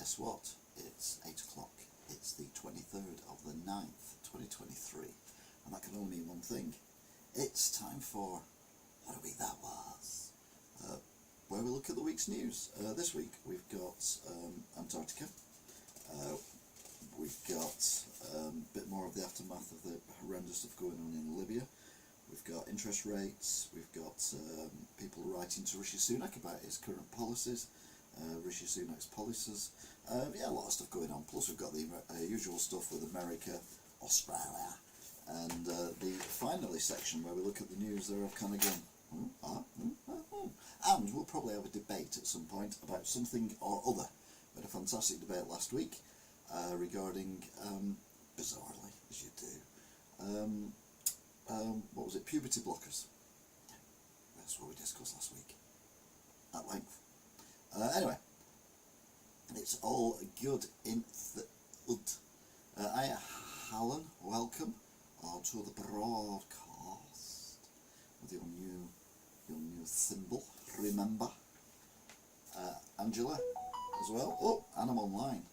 guess what? It's 8 o'clock. It's the 23rd of the 9th, 2023. And that can only mean one thing. It's time for What a Week That Was, where we look at the week's news. This week we've got Antarctica. We've got a bit more of the aftermath of the horrendous stuff going on in Libya. We've got interest rates. We've got people writing to Rishi Sunak about his current policies. Rishi Sunak's policies. Yeah, a lot of stuff going on. Plus we've got the usual stuff with America, Australia, and the finally section where we look at the news there of kind of going, and we'll probably have a debate at some point about something or other. We had a fantastic debate last week regarding, bizarrely, as you do, what was it, puberty blockers. Yeah, that's what we discussed last week at length. Anyway, it's all good in the hood. Alan, welcome to the broadcast with your new symbol. Remember, Angela as well. Oh, and I'm online.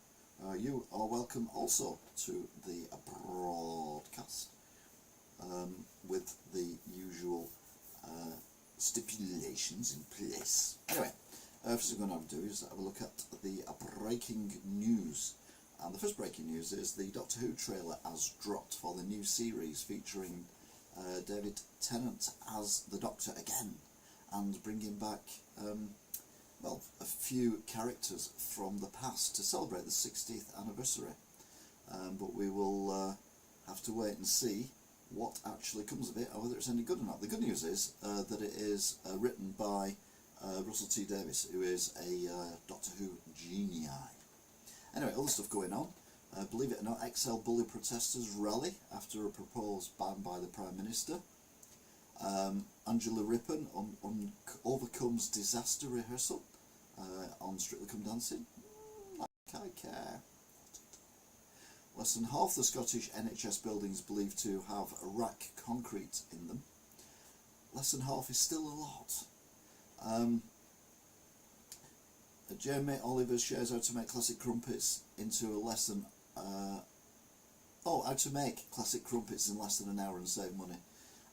You are welcome also to the broadcast with the usual stipulations in place. Anyway, first thing we're going to do is have a look at the breaking news. And the first breaking news is the Doctor Who trailer has dropped for the new series featuring David Tennant as the Doctor again, and bringing back well, a few characters from the past to celebrate the 60th anniversary. But we will have to wait and see what actually comes of it, or whether it's any good or not. The good news is that it is written by Russell T Davies, who is a Doctor Who genii. Anyway, other stuff going on. Believe it or not, XL bully protesters rally after a proposed ban by the Prime Minister. Angela Rippon overcomes disaster rehearsal on Strictly Come Dancing. Like I care. Less than half the Scottish NHS buildings believed to have rack concrete in them. Less than half is still a lot. Jamie Oliver shares how to make classic crumpets into a lesson. How to make classic crumpets in less than an hour and save money.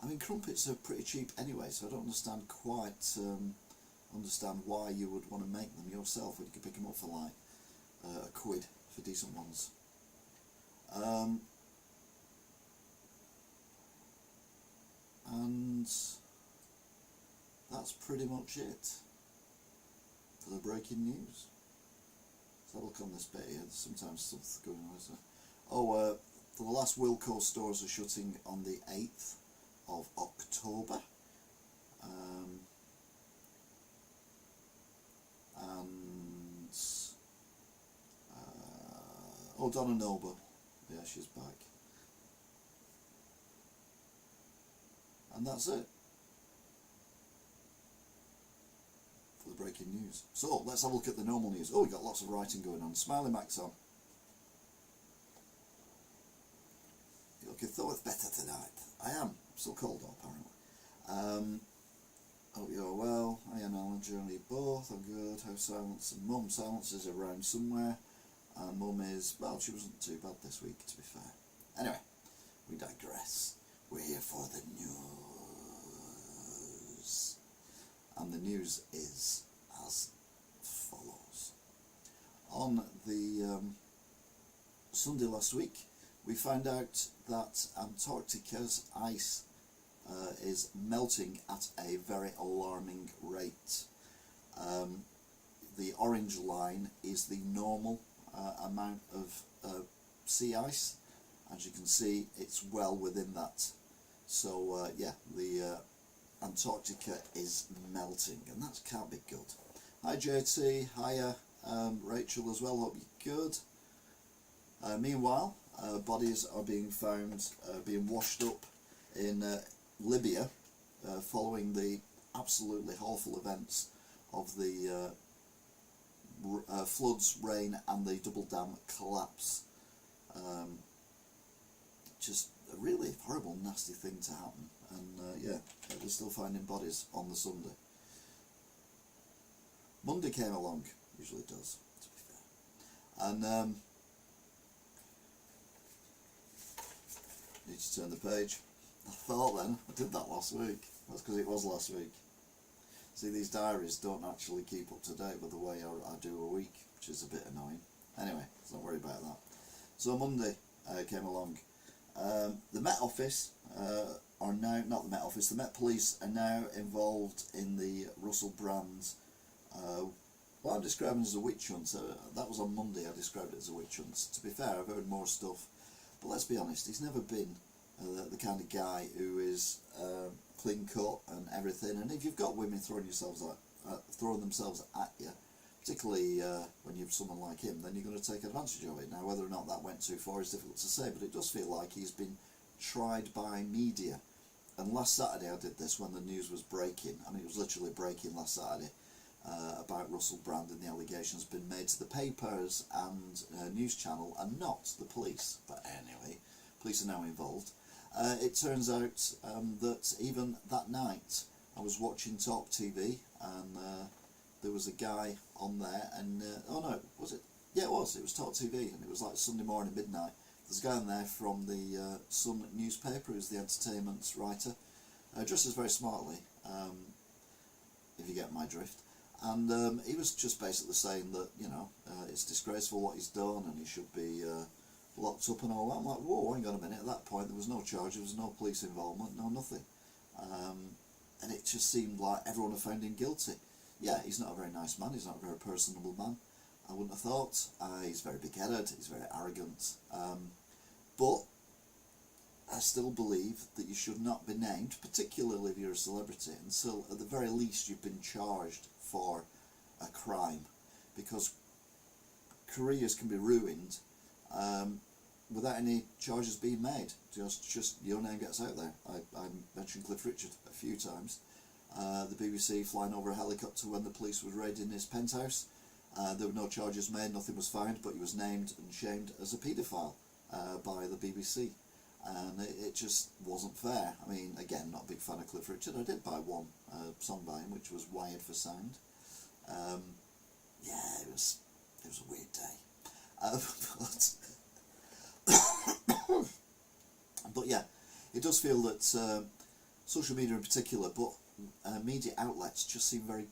I mean, crumpets are pretty cheap anyway, so I don't understand why you would want to make them yourself when you could pick them up for like £1 for decent ones. And that's pretty much it for the breaking news. So look on this bit here, there's sometimes stuff going on, isn't there? For the last Wilko stores are shutting on the 8th of October. Donna Noble, yeah, she's back. And that's it for the breaking news. So let's have a look at the normal news. Oh, we've got lots of writing going on. Smiley Max on. You're looking thought better tonight. I am. I'm still cold apparently. Hope you're well. I am Alan, Journey both. I'm good. How Silence and Mum. Silence is around somewhere. And Mum is, well, she wasn't too bad this week, to be fair. Anyway, we digress. We're here for the news. And the news is as follows. On the Sunday last week, we found out that Antarctica's ice is melting at a very alarming rate. The orange line is the normal amount of sea ice. As you can see, it's well within that. So yeah, the Antarctica is melting, and that can't be good. Hi JT, hiya Rachel as well, hope you're good. Meanwhile, bodies are being found, being washed up in Libya following the absolutely awful events of the floods, rain and the double dam collapse. Just a really horrible, nasty thing to happen, and yeah, we're still finding bodies on the Sunday. Monday came along, usually does, to be And need to turn the page. I thought then I did that last week. That's because it was last week. See, these diaries don't actually keep up to date with the way I do a week, which is a bit annoying. Anyway, let's not worry about that. So Monday came along. The Met Office are now, not the Met Office, the Met Police are now involved in the Russell Brand, what I'm describing as a witch hunt. That was on Monday, I described it as a witch hunt. To be fair, I've heard more stuff, but let's be honest, he's never been the kind of guy who is clean cut and everything. And if you've got women throwing themselves at you, particularly when you've someone like him, then you're going to take advantage of it. Now, whether or not that went too far is difficult to say, but it does feel like he's been tried by media. And last Saturday I did this when the news was breaking. I mean, it was literally breaking last Saturday about Russell Brand and the allegations been made to the papers and news channel and not the police. But anyway, police are now involved. It turns out that even that night I was watching Talk TV and there was a guy on there and, oh no, was it? Yeah, it was Talk TV, and it was like Sunday morning, midnight. There's a guy on there from the Sun newspaper, who's the entertainment writer, dresses very smartly, if you get my drift. And he was just basically saying that, you know, it's disgraceful what he's done and he should be locked up and all that. I'm like, whoa, hang on a minute. At that point there was no charge, there was no police involvement, no nothing. And it just seemed like everyone had found him guilty. Yeah, he's not a very nice man, he's not a very personable man, I wouldn't have thought. He's very big-headed, he's very arrogant. But I still believe that you should not be named, particularly if you're a celebrity, until at the very least you've been charged for a crime, because careers can be ruined without any charges being made. Just your name gets out there. I mentioned Cliff Richard a few times. The BBC flying over a helicopter when the police were raiding his penthouse. There were no charges made, nothing was found, but he was named and shamed as a paedophile by the BBC. And it just wasn't fair. I mean, again, not a big fan of Cliff Richard. I did buy one song by him, which was Wired for Sound. Yeah, it was a weird day. But yeah, it does feel that social media in particular, but media outlets just seem very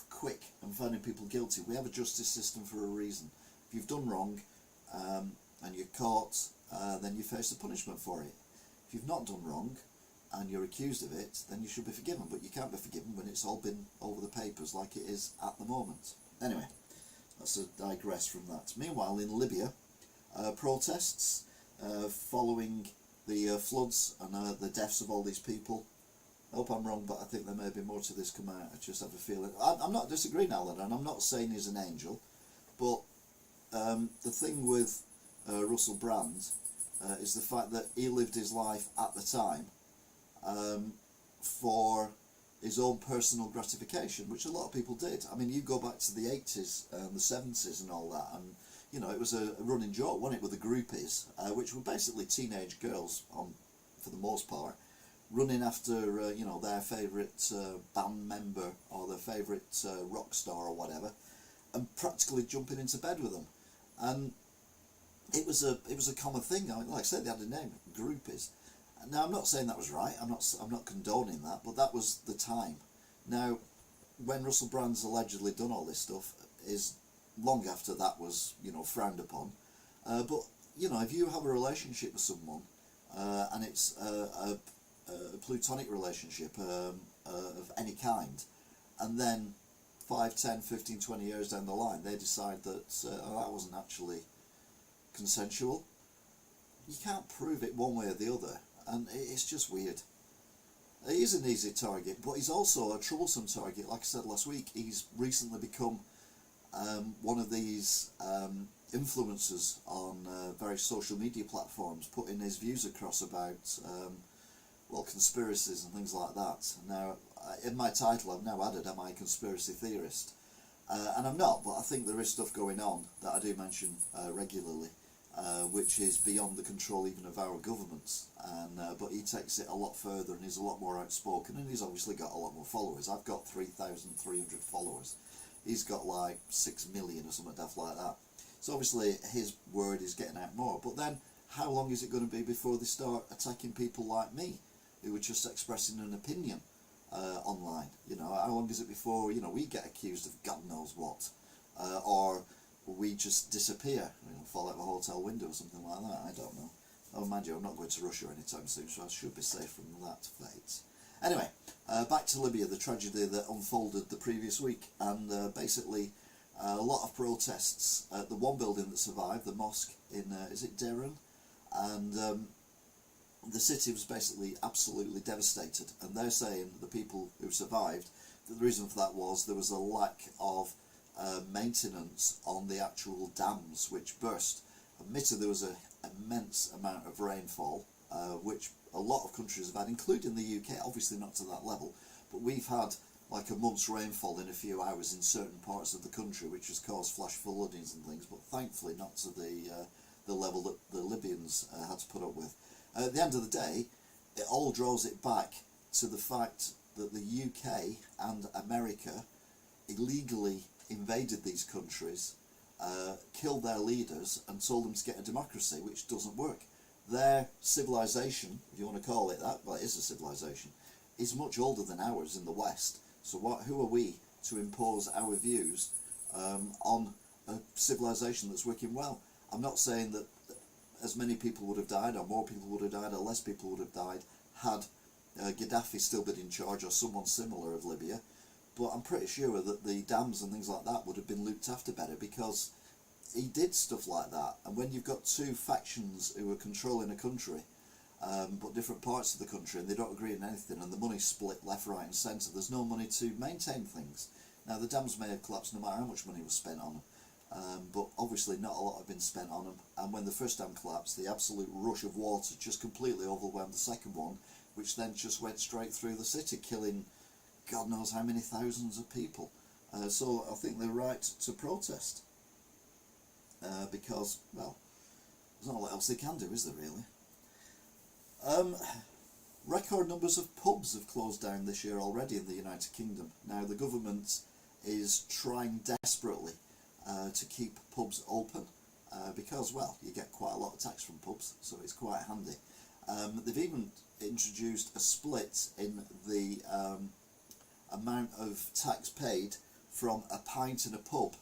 quick and finding people guilty. We have a justice system for a reason. If you've done wrong and you're caught, then you face the punishment for it. If you've not done wrong and you're accused of it, then you should be forgiven, but you can't be forgiven when it's all been over the papers like it is at the moment. Anyway, let's digress from that. Meanwhile, in Libya, protests following the floods and the deaths of all these people. I hope I'm wrong, but I think there may be more to this come out. I just have a feeling. I'm not disagreeing, Alan, and I'm not saying he's an angel, but the thing with Russell Brand is the fact that he lived his life at the time for his own personal gratification, which a lot of people did. I mean, you go back to the 80s and the 70s and all that, and you know, it was a running joke, wasn't it, with the groupies, which were basically teenage girls, for the most part, running after you know, their favourite band member or their favourite rock star or whatever, and practically jumping into bed with them. And it was a common thing. I mean, like I said, they had a name, groupies. Now, I'm not saying that was right. I'm not condoning that, but that was the time. Now, when Russell Brand's allegedly done all this stuff, is long after that was, you know, frowned upon. But you know, if you have a relationship with someone and it's a plutonic relationship of any kind, and then 5, 10, 15, 20 years down the line they decide that that wasn't actually consensual, you can't prove it one way or the other, and it's just weird. He is an easy target, but he's also a troublesome target. Like I said last week, he's recently become one of these influencers on various social media platforms, putting his views across about well, conspiracies and things like that. Now, in my title I've now added, am I a conspiracy theorist? And I'm not, but I think there is stuff going on that I do mention regularly, which is beyond the control even of our governments. And but he takes it a lot further, and he's a lot more outspoken, and he's obviously got a lot more followers. I've got 3,300 followers. He's got like 6 million or something daft like that. So obviously his word is getting out more. But then how long is it going to be before they start attacking people like me, who are just expressing an opinion online? You know, how long is it before, you know, we get accused of God knows what, or we just disappear, you know, fall out of a hotel window or something like that? I don't know. Oh, mind you, I'm not going to Russia anytime soon, so I should be safe from that fate. Anyway, back to Libya, the tragedy that unfolded the previous week, and basically a lot of protests at the one building that survived, the mosque in, is it Deran? And the city was basically absolutely devastated, and they're saying, the people who survived, that the reason for that was there was a lack of maintenance on the actual dams which burst. Admittedly, there was an immense amount of rainfall, which a lot of countries have had, including the UK, obviously not to that level, but we've had like a month's rainfall in a few hours in certain parts of the country, which has caused flash floodings and things, but thankfully not to the level that the Libyans had to put up with. At the end of the day, it all draws it back to the fact that the UK and America illegally invaded these countries, killed their leaders and told them to get a democracy, which doesn't work. Their civilization, if you want to call it that, well, it is a civilization, is much older than ours in the West. So who are we to impose our views on a civilization that's working well? I'm not saying that as many people would have died, or more people would have died, or less people would have died had Gaddafi still been in charge, or someone similar of Libya, but I'm pretty sure that the dams and things like that would have been looked after better, because he did stuff like that. And when you've got two factions who are controlling a country, but different parts of the country, and they don't agree on anything, and the money's split left, right and centre, there's no money to maintain things. Now the dams may have collapsed no matter how much money was spent on them, but obviously not a lot have been spent on them, and when the first dam collapsed, the absolute rush of water just completely overwhelmed the second one, which then just went straight through the city, killing God knows how many thousands of people. So I think they're right to protest, because, well, there's not a lot else they can do, is there really? Record numbers of pubs have closed down this year already in the United Kingdom. Now the government is trying desperately to keep pubs open, because, well, you get quite a lot of tax from pubs, so it's quite handy. They've even introduced a split in the amount of tax paid from a pint in a pub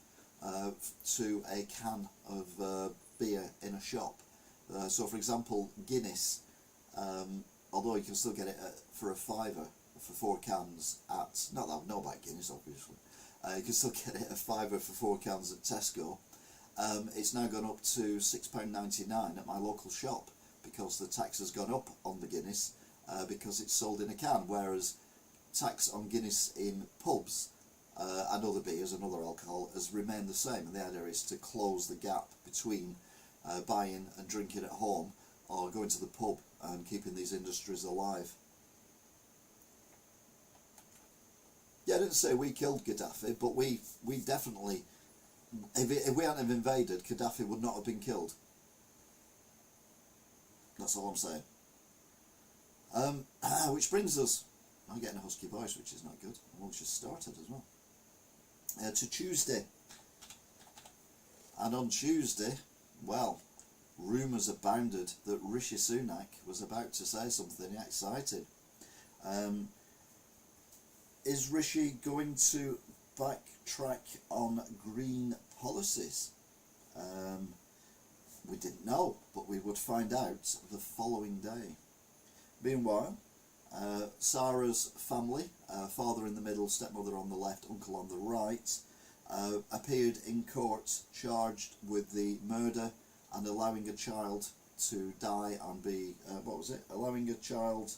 to a can of beer in a shop. So for example, Guinness, although you can still get it for a fiver for 4 cans at, not that I know about Guinness obviously, you can still get it a fiver for 4 cans at Tesco. It's now gone up to £6.99 at my local shop, because the tax has gone up on the Guinness, because it's sold in a can, whereas tax on Guinness in pubs and other beers and other alcohol has remained the same, and the idea is to close the gap between buying and drinking at home or going to the pub and keeping these industries alive. Yeah, I didn't say we killed Gaddafi, but we definitely, if we hadn't have invaded, Gaddafi would not have been killed. That's all I'm saying. Which brings us, I'm getting a husky voice, which is not good. I've only just started as well. To Tuesday. And on Tuesday, well, rumours abounded that Rishi Sunak was about to say something exciting. Is Rishi going to backtrack on green policies? We didn't know, but we would find out the following day. Meanwhile, Sarah's family, father in the middle, stepmother on the left, uncle on the right, appeared in court charged with the murder and allowing a child to die and be, allowing a child,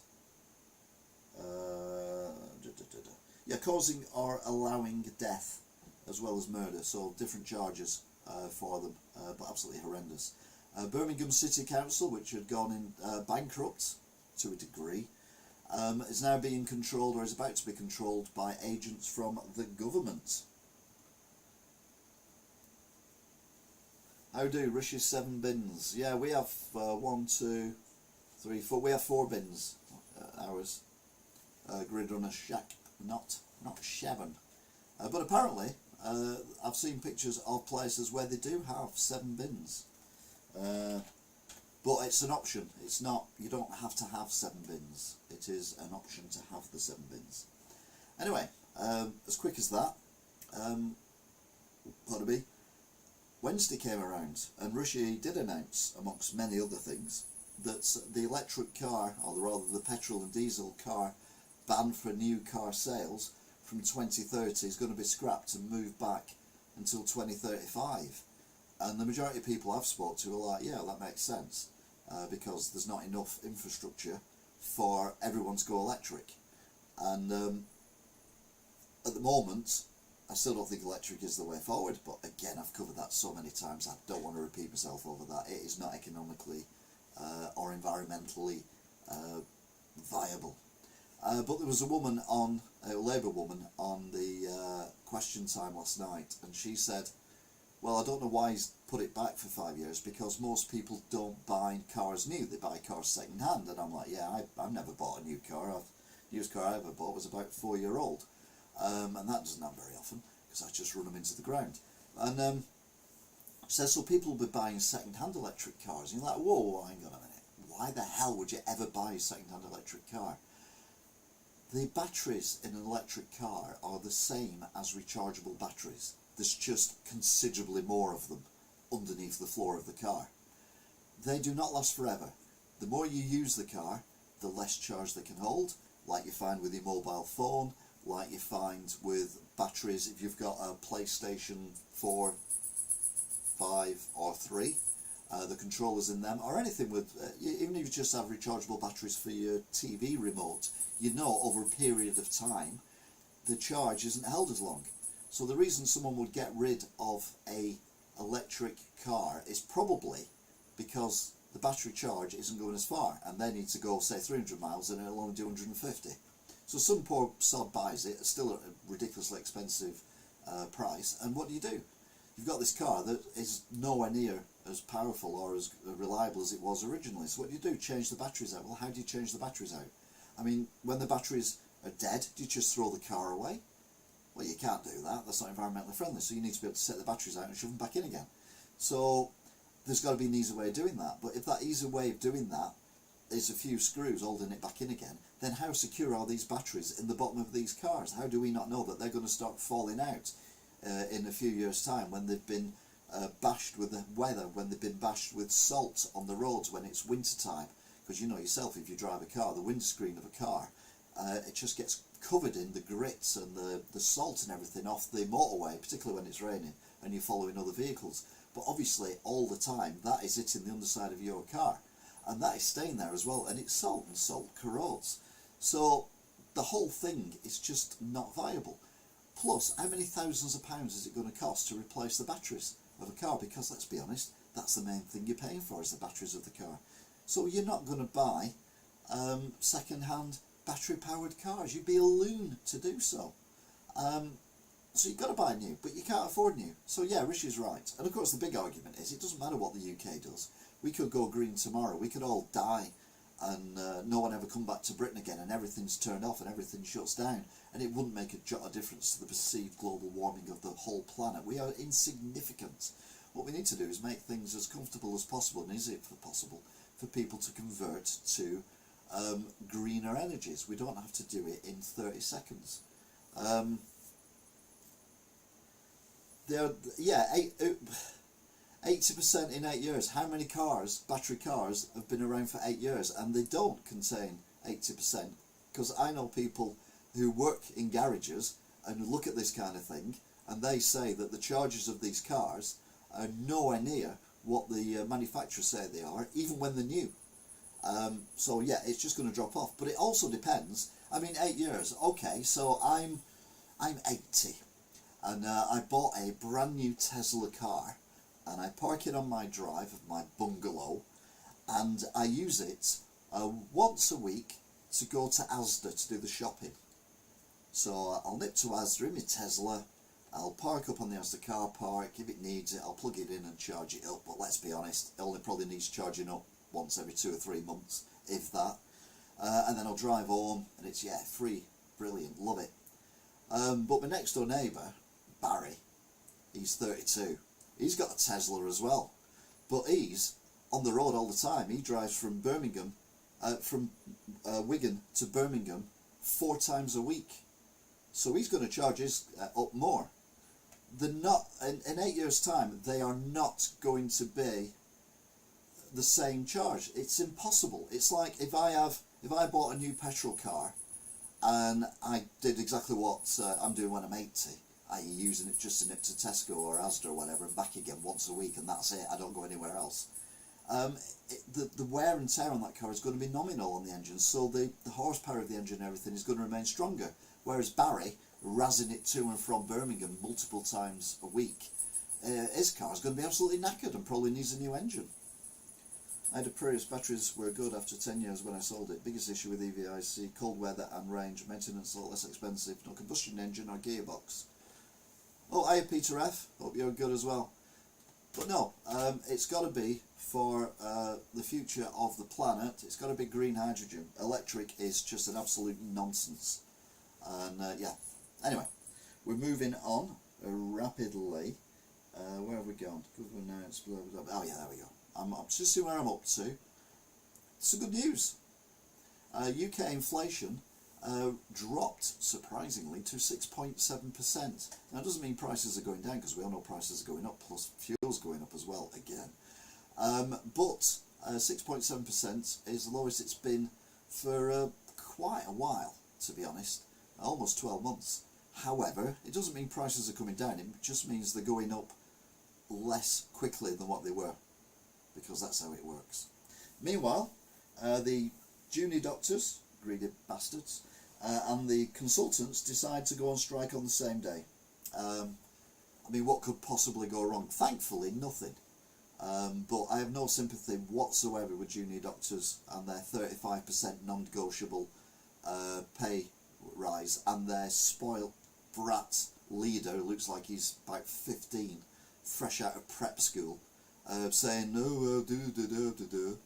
causing or allowing death as well as murder, so different charges for them, but absolutely horrendous. Birmingham City Council, which had gone in bankrupt to a degree, is now being controlled, or is about to be controlled, by agents from the government. How do Rishi's 7 bins? Yeah, we have 1, 2, 3, 4. We have 4 bins. Ours grid on a shack, not 7. But apparently, I've I've seen pictures of places where they do have 7 bins. But it's an option. It's not, you don't have to have 7 bins. It is an option to have the 7 bins. Anyway, as quick as that, pardon me, Wednesday came around and Rishi did announce, amongst many other things, that the electric car, or rather the petrol and diesel car ban for new car sales from 2030 is going to be scrapped and moved back until 2035. And the majority of people I've spoke to are like, yeah, that makes sense, because there's not enough infrastructure for everyone to go electric. And at the moment, I still don't think electric is the way forward, but again, I've covered that so many times, I don't want to repeat myself over that. It is not economically or environmentally viable. But there was a woman on, a Labour woman, on the Question Time last night, and she said, well, I don't know why he's put it back for 5 years, because most people don't buy cars new, they buy cars second hand. And I'm like, yeah, I've never bought a new car. The used car I ever bought was about 4-year-old. And that doesn't happen very often, because I just run them into the ground. And says, so people will be buying second-hand electric cars. And you're like, whoa, hang on a minute. Why the hell would you ever buy a second-hand electric car? The batteries in an electric car are the same as rechargeable batteries. There's just considerably more of them underneath the floor of the car. They do not last forever. The more you use the car, the less charge they can hold, like you find with your mobile phone, like you find with batteries if you've got a PlayStation 4, 5 or 3, the controllers in them, or anything with, even if you just have rechargeable batteries for your TV remote, you know over a period of time the charge isn't held as long. So the reason someone would get rid of a electric car is probably because the battery charge isn't going as far, and they need to go, say, 300 miles and it'll only do 150. So some poor sod buys it, it's still at a ridiculously expensive price, and what do? You've got this car that is nowhere near as powerful or as reliable as it was originally. So what do? Change the batteries out. Well, how do you change the batteries out? I mean, when the batteries are dead, do you just throw the car away? Well, you can't do that. That's not environmentally friendly. So you need to be able to set the batteries out and shove them back in again. So there's got to be an easy way of doing that. But if that easy way of doing that is a few screws holding it back in again, then how secure are these batteries in the bottom of these cars? How do we not know that they're going to start falling out in a few years' time, when they've been bashed with the weather, when they've been bashed with salt on the roads when it's winter time? Because you know yourself, if you drive a car, the windscreen of a car, it just gets covered in the grits and the salt and everything off the motorway, particularly when it's raining and you're following other vehicles. But obviously all the time that is hitting the underside of your car, and that is staying there as well, and it's salt, and salt corrodes. So the whole thing is just not viable. Plus, how many thousands of pounds is it going to cost to replace the batteries of a car? Because let's be honest, that's the main thing you're paying for, is the batteries of the car. So you're not going to buy second-hand battery-powered cars. You'd be a loon to do so. So you've got to buy new, but you can't afford new. So yeah, Rishi's right. And of course the big argument is, it doesn't matter what the UK does. We could go green tomorrow. We could all die and no one ever come back to Britain again, and everything's turned off and everything shuts down, and it wouldn't make a jot of difference to the perceived global warming of the whole planet. We are insignificant. What we need to do is make things as comfortable as possible, and is it possible for people to convert to greener energies? We don't have to do it in 30 seconds. Yeah, 80% in 8 years. How many cars, battery cars, have been around for 8 years and they don't contain 80%? Because I know people who work in garages and look at this kind of thing, and they say that the charges of these cars are nowhere near what the manufacturers say they are, even when they're new. So yeah, it's just going to drop off. But it also depends. I mean, 8 years. Okay, so I'm 80, and I bought a brand new Tesla car, and I park it on my drive of my bungalow, and I use it once a week to go to Asda to do the shopping. So I'll nip to Asda in my Tesla, I'll park up on the Asda car park. If it needs it, I'll plug it in and charge it up. But let's be honest, it only probably needs charging up once every 2 or 3 months, if that. And then I'll drive home, and it's, yeah, free, brilliant, love it. But my next door neighbour, Barry, he He's 32. He's got a Tesla as well, but he's on the road all the time. He drives from Wigan to Birmingham 4 times a week, so he's going to charge his up more. They're not in 8 years' time. They are not going to be the same charge. It's impossible. It's like if I bought a new petrol car and I did exactly what I'm doing when I'm 80, i.e. using it just in it to Tesco or Asda or whatever and back again once a week, and that's it. I don't go anywhere else. The wear and tear on that car is going to be nominal on the engine, so the horsepower of the engine and everything is going to remain stronger. Whereas Barry, razzing it to and from Birmingham multiple times a week, his car is going to be absolutely knackered and probably needs a new engine. I had a Prius, batteries were good after 10 years when I sold it. Biggest issue with EVIC, cold weather and range, maintenance a lot less expensive, no combustion engine or gearbox. Oh, hiya Peter F, hope you're good as well. But no, it's got to be for the future of the planet, it's got to be green hydrogen. Electric is just an absolute nonsense. And yeah, anyway, we're moving on rapidly. Where have we gone? Governance, blah, blah, blah. Oh yeah, there we go. I'm just seeing where I'm up to. Some good news. UK inflation dropped surprisingly to 6.7%. Now it doesn't mean prices are going down, because we all know prices are going up, plus fuel's going up as well again. But 6.7% is the lowest it's been for quite a while, to be honest, almost 12 months. However, it doesn't mean prices are coming down, it just means they're going up less quickly than what they were, because that's how it works. Meanwhile, the junior doctors, greedy bastards, and the consultants decide to go on strike on the same day. I mean, what could possibly go wrong? Thankfully, nothing. But I have no sympathy whatsoever with junior doctors and their 35% non-negotiable pay rise, and their spoilt brat leader, who looks like he's about 15, fresh out of prep school, saying, no, do.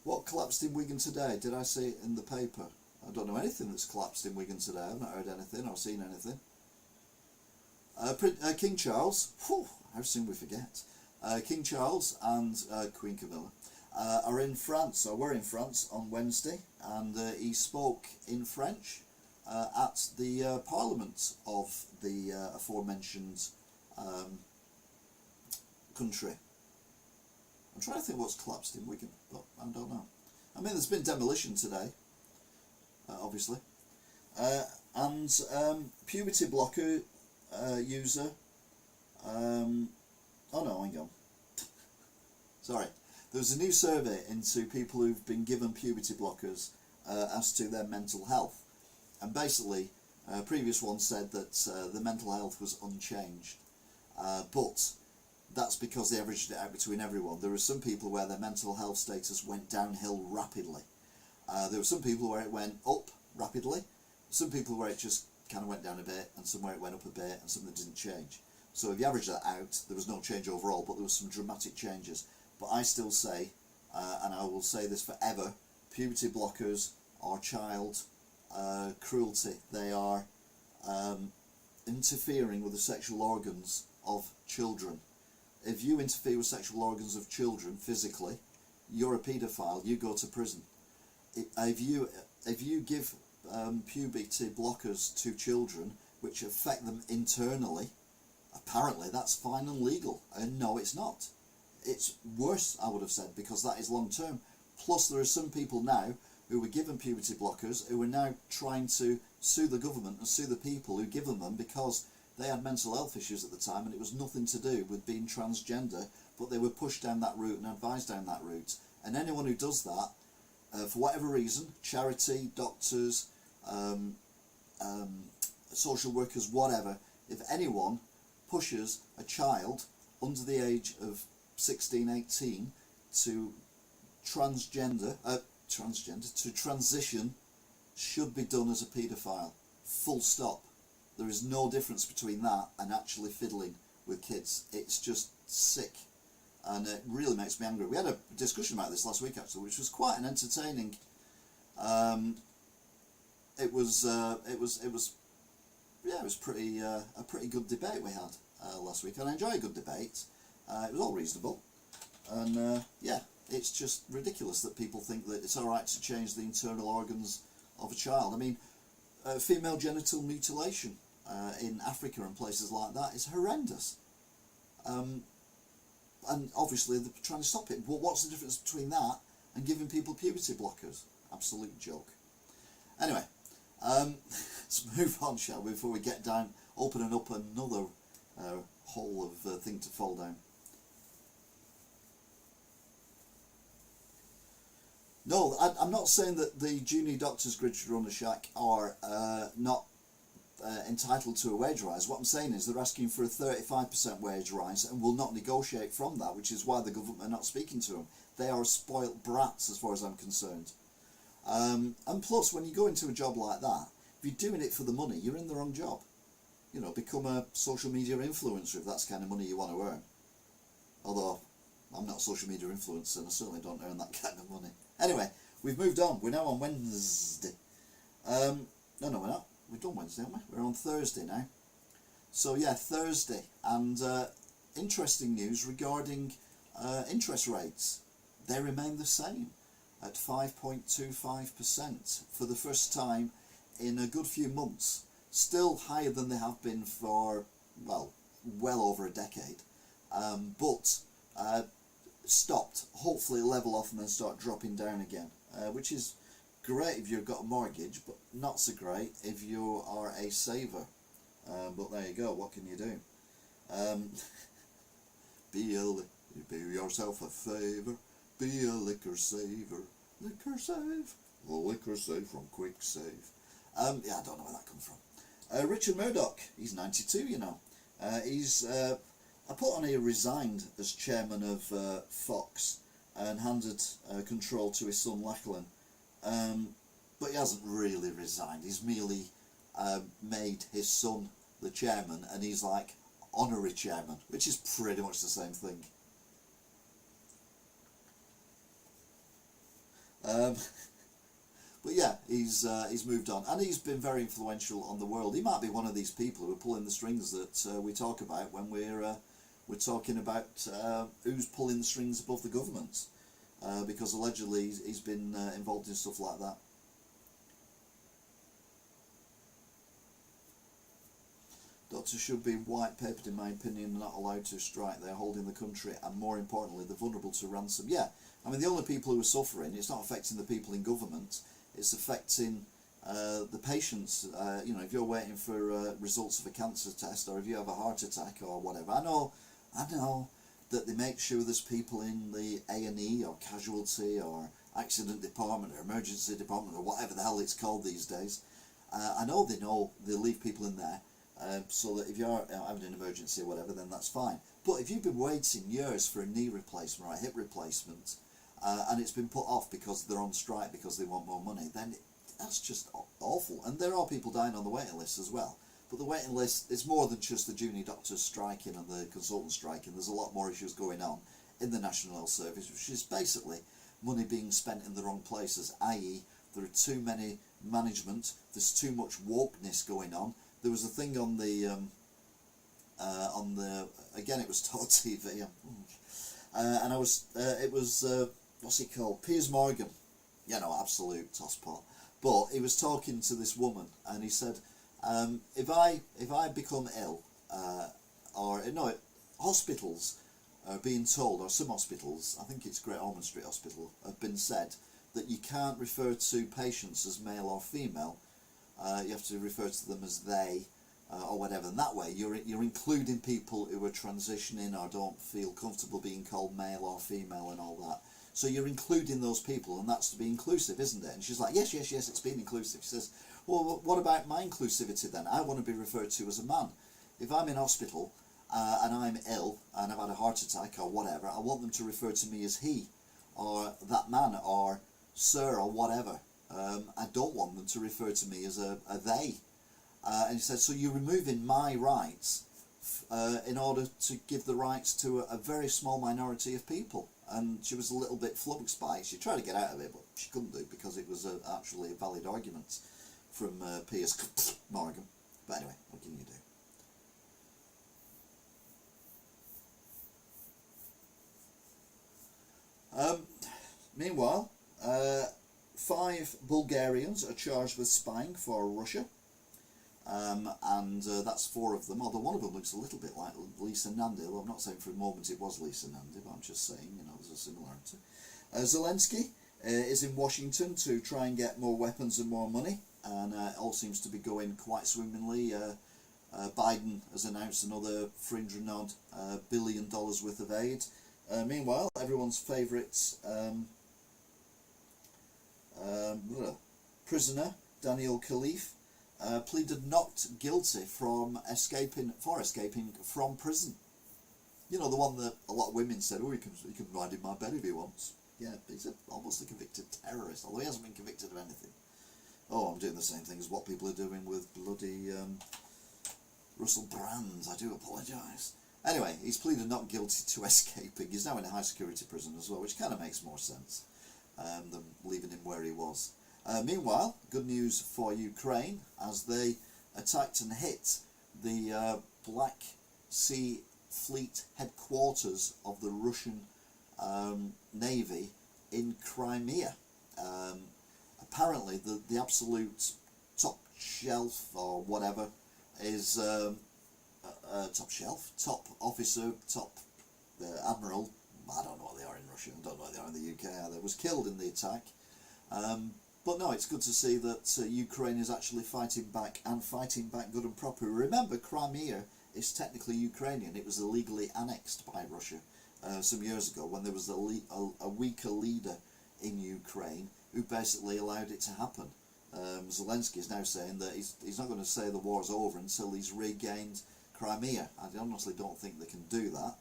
What collapsed in Wigan today? Did I see it in the paper? I don't know anything that's collapsed in Wigan today. I've not heard anything or seen anything. King Charles, whew, how soon we forget. King Charles and Queen Camilla are in France, or were in France on Wednesday, and he spoke in French at the Parliament of the aforementioned country. I'm trying to think what's collapsed in Wigan, but I don't know. I mean, there's been demolition today, obviously, and puberty blocker user. Oh no, hang on. Sorry. There was a new survey into people who've been given puberty blockers as to their mental health, and basically, previous one said that the mental health was unchanged, but that's because they averaged it out between everyone. There were some people where their mental health status went downhill rapidly. There were some people where it went up rapidly, some people where it just kind of went down a bit, and some where it went up a bit, and some that didn't change. So if you average that out, there was no change overall, but there was some dramatic changes. But I still say, and I will say this forever, puberty blockers are child cruelty. They are interfering with the sexual organs of children. If you interfere with sexual organs of children physically, you're a paedophile, you go to prison. If you give puberty blockers to children which affect them internally, apparently that's fine and legal. And no, it's not. It's worse, I would have said, because that is long term. Plus there are some people now who were given puberty blockers who are now trying to sue the government and sue the people who given them, because they had mental health issues at the time and it was nothing to do with being transgender, but they were pushed down that route and advised down that route. And anyone who does that, for whatever reason, charity, doctors, social workers, whatever, if anyone pushes a child under the age of 16, 18 to to transition, should be done as a paedophile. Full stop. There is no difference between that and actually fiddling with kids. It's just sick, and it really makes me angry. We had a discussion about this last week actually, which was quite an entertaining. It was yeah, it was pretty a pretty good debate we had last week, and I enjoy a good debate. It was all reasonable, and yeah, it's just ridiculous that people think that it's all right to change the internal organs of a child. I mean, female genital mutilation in Africa and places like that is horrendous. And obviously they're trying to stop it. Well, what's the difference between that and giving people puberty blockers? Absolute joke. Anyway, let's move on, shall we, before we get down, opening up another hole of thing to fall down. No, I'm not saying that the junior doctors Gridge Runner Shack are not entitled to a wage rise. What I'm saying is they're asking for a 35% wage rise and will not negotiate from that, which is why the government are not speaking to them. They are spoilt brats as far as I'm concerned. And plus, when you go into a job like that, if you're doing it for the money, you're in the wrong job. You know, become a social media influencer if that's the kind of money you want to earn. Although, I'm not a social media influencer and I certainly don't earn that kind of money. Anyway, we've moved on. We're now on Wednesday. No, we're not. We've done Wednesday, haven't we? We're on Thursday now. So yeah, Thursday. And interesting news regarding interest rates. They remain the same at 5.25% for the first time in a good few months. Still higher than they have been for, well over a decade. But stopped, hopefully level off and then start dropping down again, which is great if you've got a mortgage, but not so great if you are a saver. But there you go, what can you do? Do yourself a favour, be a liquor saver, liquor save, the liquor save from Quick Save. Yeah, I don't know where that comes from. Richard Murdoch, he's 92, you know. I put on here resigned as chairman of Fox and handed control to his son Lachlan. But he hasn't really resigned. He's merely made his son the chairman, and he's like honorary chairman, which is pretty much the same thing. But yeah, he's moved on, and he's been very influential on the world. He might be one of these people who are pulling the strings that we talk about when we're talking about who's pulling the strings above the government, because allegedly he's been involved in stuff like that. Doctors should be white papered, in my opinion, not allowed to strike. They're holding the country, and more importantly, they're vulnerable to ransom. Yeah, I mean, the only people who are suffering, it's not affecting the people in government, it's affecting the patients. You know, if you're waiting for results of a cancer test, or if you have a heart attack or whatever. I know that they make sure there's people in the A&E or casualty or accident department or emergency department or whatever the hell it's called these days. I know they leave people in there so that if you're having an emergency or whatever, then that's fine. But if you've been waiting years for a knee replacement or a hip replacement and it's been put off because they're on strike because they want more money, then that's just awful. And there are people dying on the waiting list as well. But the waiting list is more than just the junior doctors striking and the consultants striking. There's a lot more issues going on in the National Health Service, which is basically money being spent in the wrong places, i.e. there are too many management, there's too much wokeness going on. There was a thing on the again, it was Talk TV, and it was what's he called, Piers Morgan, you know, absolute tosspot. But he was talking to this woman, and he said, if I become ill, or no, hospitals are being told, or some hospitals, I think it's Great Ormond Street Hospital, have been said that you can't refer to patients as male or female. You have to refer to them as they, or whatever. And that way, you're including people who are transitioning or don't feel comfortable being called male or female and all that. So you're including those people, and that's to be inclusive, isn't it? And she's like, yes, it's being inclusive. She says, well, what about my inclusivity then? I want to be referred to as a man. If I'm in hospital and I'm ill and I've had a heart attack or whatever, I want them to refer to me as he, or that man, or sir, or whatever. I don't want them to refer to me as a they. And he said, so you're removing my rights in order to give the rights to a very small minority of people. And she was a little bit flummoxed by it. She tried to get out of it, but she couldn't do, because it was actually a valid argument from Piers Morgan. But anyway, what can you do? Meanwhile, 5 Bulgarians are charged with spying for Russia. And that's 4 of them, although one of them looks a little bit like Lisa Nandy. Well, I'm not saying for a moment it was Lisa Nandy, but I'm just saying, you know, there's a similarity. Zelensky is in Washington to try and get more weapons and more money, and it all seems to be going quite swimmingly. Biden has announced another $300 billion worth of aid. Meanwhile, everyone's favourite prisoner, Daniel Khalif, pleaded not guilty from escaping from prison. You know, the one that a lot of women said, oh, he can ride in my bed if he wants. Yeah, he's almost a convicted terrorist, although he hasn't been convicted of anything. Oh, I'm doing the same thing as what people are doing with bloody Russell Brand. I do apologise. Anyway, he's pleaded not guilty to escaping. He's now in a high security prison as well, which kind of makes more sense than leaving him where he was. Meanwhile, good news for Ukraine, as they attacked and hit the Black Sea Fleet headquarters of the Russian Navy in Crimea. Apparently the absolute top shelf or whatever is top officer, top admiral, I don't know what they are in Russia, I don't know what they are in the UK either, was killed in the attack. But no, it's good to see that Ukraine is actually fighting back, and fighting back good and proper. Remember, Crimea is technically Ukrainian. It was illegally annexed by Russia some years ago when there was a weaker leader in Ukraine who basically allowed it to happen. Zelensky is now saying that he's not going to say the war's over until he's regained Crimea. I honestly don't think they can do that,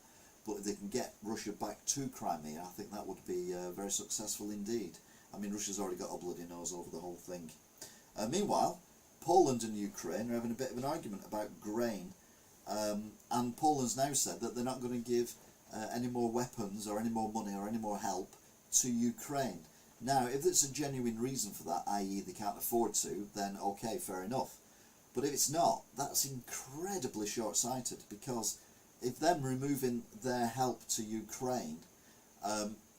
but if they can get Russia back to Crimea, I think that would be very successful indeed. I mean, Russia's already got a bloody nose over the whole thing. Meanwhile, Poland and Ukraine are having a bit of an argument about grain, and Poland's now said that they're not going to give any more weapons or any more money or any more help to Ukraine. Now, if it's a genuine reason for that, i.e. they can't afford to, then okay, fair enough. But if it's not, that's incredibly short-sighted, because if them removing their help to Ukraine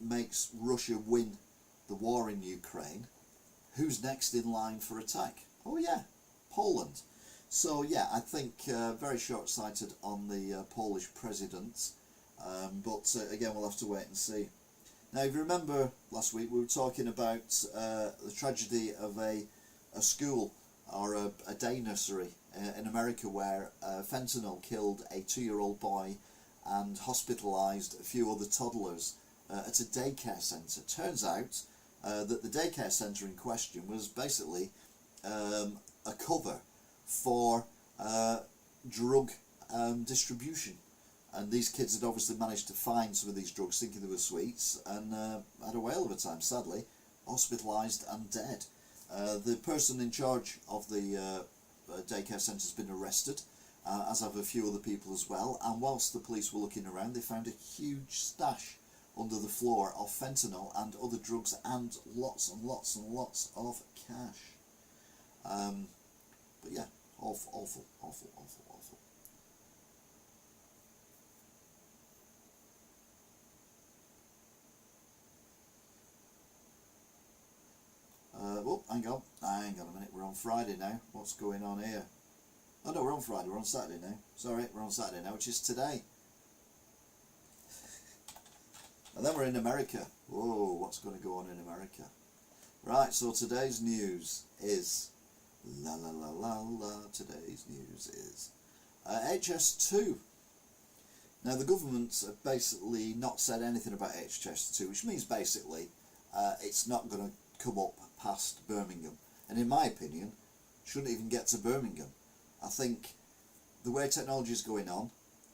makes Russia win the war in Ukraine, who's next in line for attack? Oh yeah, Poland. So yeah, I think very short-sighted on the Polish president, but again, we'll have to wait and see. Now, if you remember last week, we were talking about the tragedy of a school or a day nursery in America where fentanyl killed a 2-year-old boy and hospitalised a few other toddlers at a daycare centre. Turns out that the daycare centre in question was basically a cover for drug distribution. And these kids had obviously managed to find some of these drugs thinking they were sweets, and had a whale of a time, sadly, hospitalised and dead. The person in charge of the daycare centre has been arrested, as have a few other people as well, and whilst the police were looking around, they found a huge stash under the floor of fentanyl and other drugs, and lots and lots and lots of cash. But yeah, awful, awful, awful, awful, awful. Oh, hang on a minute, we're on Friday now. What's going on here? Oh no, we're on Friday, we're on Saturday now. Sorry, we're on Saturday now, which is today. And then we're in America. Whoa, what's going to go on in America? Right, so today's news is... today's news is... HS2. Now, the government have basically not said anything about HS2, which means basically it's not going to come up past Birmingham. And in my opinion, shouldn't even get to Birmingham. I think the way technology is going on,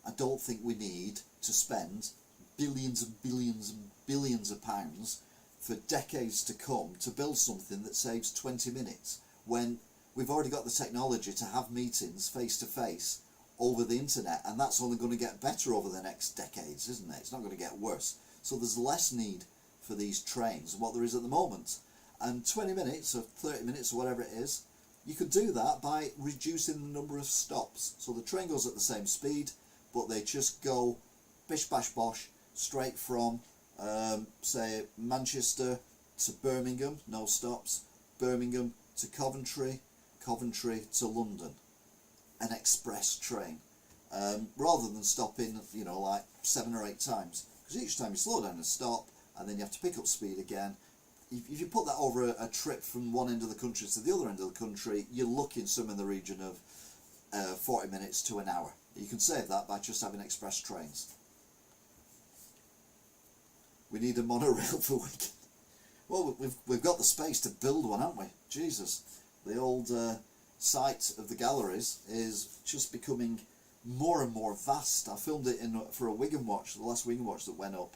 I don't think we need to spend billions and billions and billions of pounds for decades to come to build something that saves 20 minutes when we've already got the technology to have meetings face to face over the internet, and that's only going to get better over the next decades, isn't it? It's not going to get worse. So there's less need for these trains than what there is at the moment. And 20 minutes or 30 minutes or whatever it is You could do that by reducing the number of stops. So the train goes at the same speed, but they just go bish bash bosh straight from, say, Manchester to Birmingham, no stops, Birmingham to Coventry, Coventry to London. An express train. Rather than stopping, you know, like 7 or 8 times. Because each time you slow down and stop, and then you have to pick up speed again. If you put that over a trip from one end of the country to the other end of the country, you're looking some in the region of 40 minutes to an hour. You can save that by just having express trains. We need a monorail for Wigan. Well, we've got the space to build one, haven't we? Jesus. The old site of the galleries is just becoming more and more vast. I filmed it for a Wigan Watch, the last Wigan Watch that went up.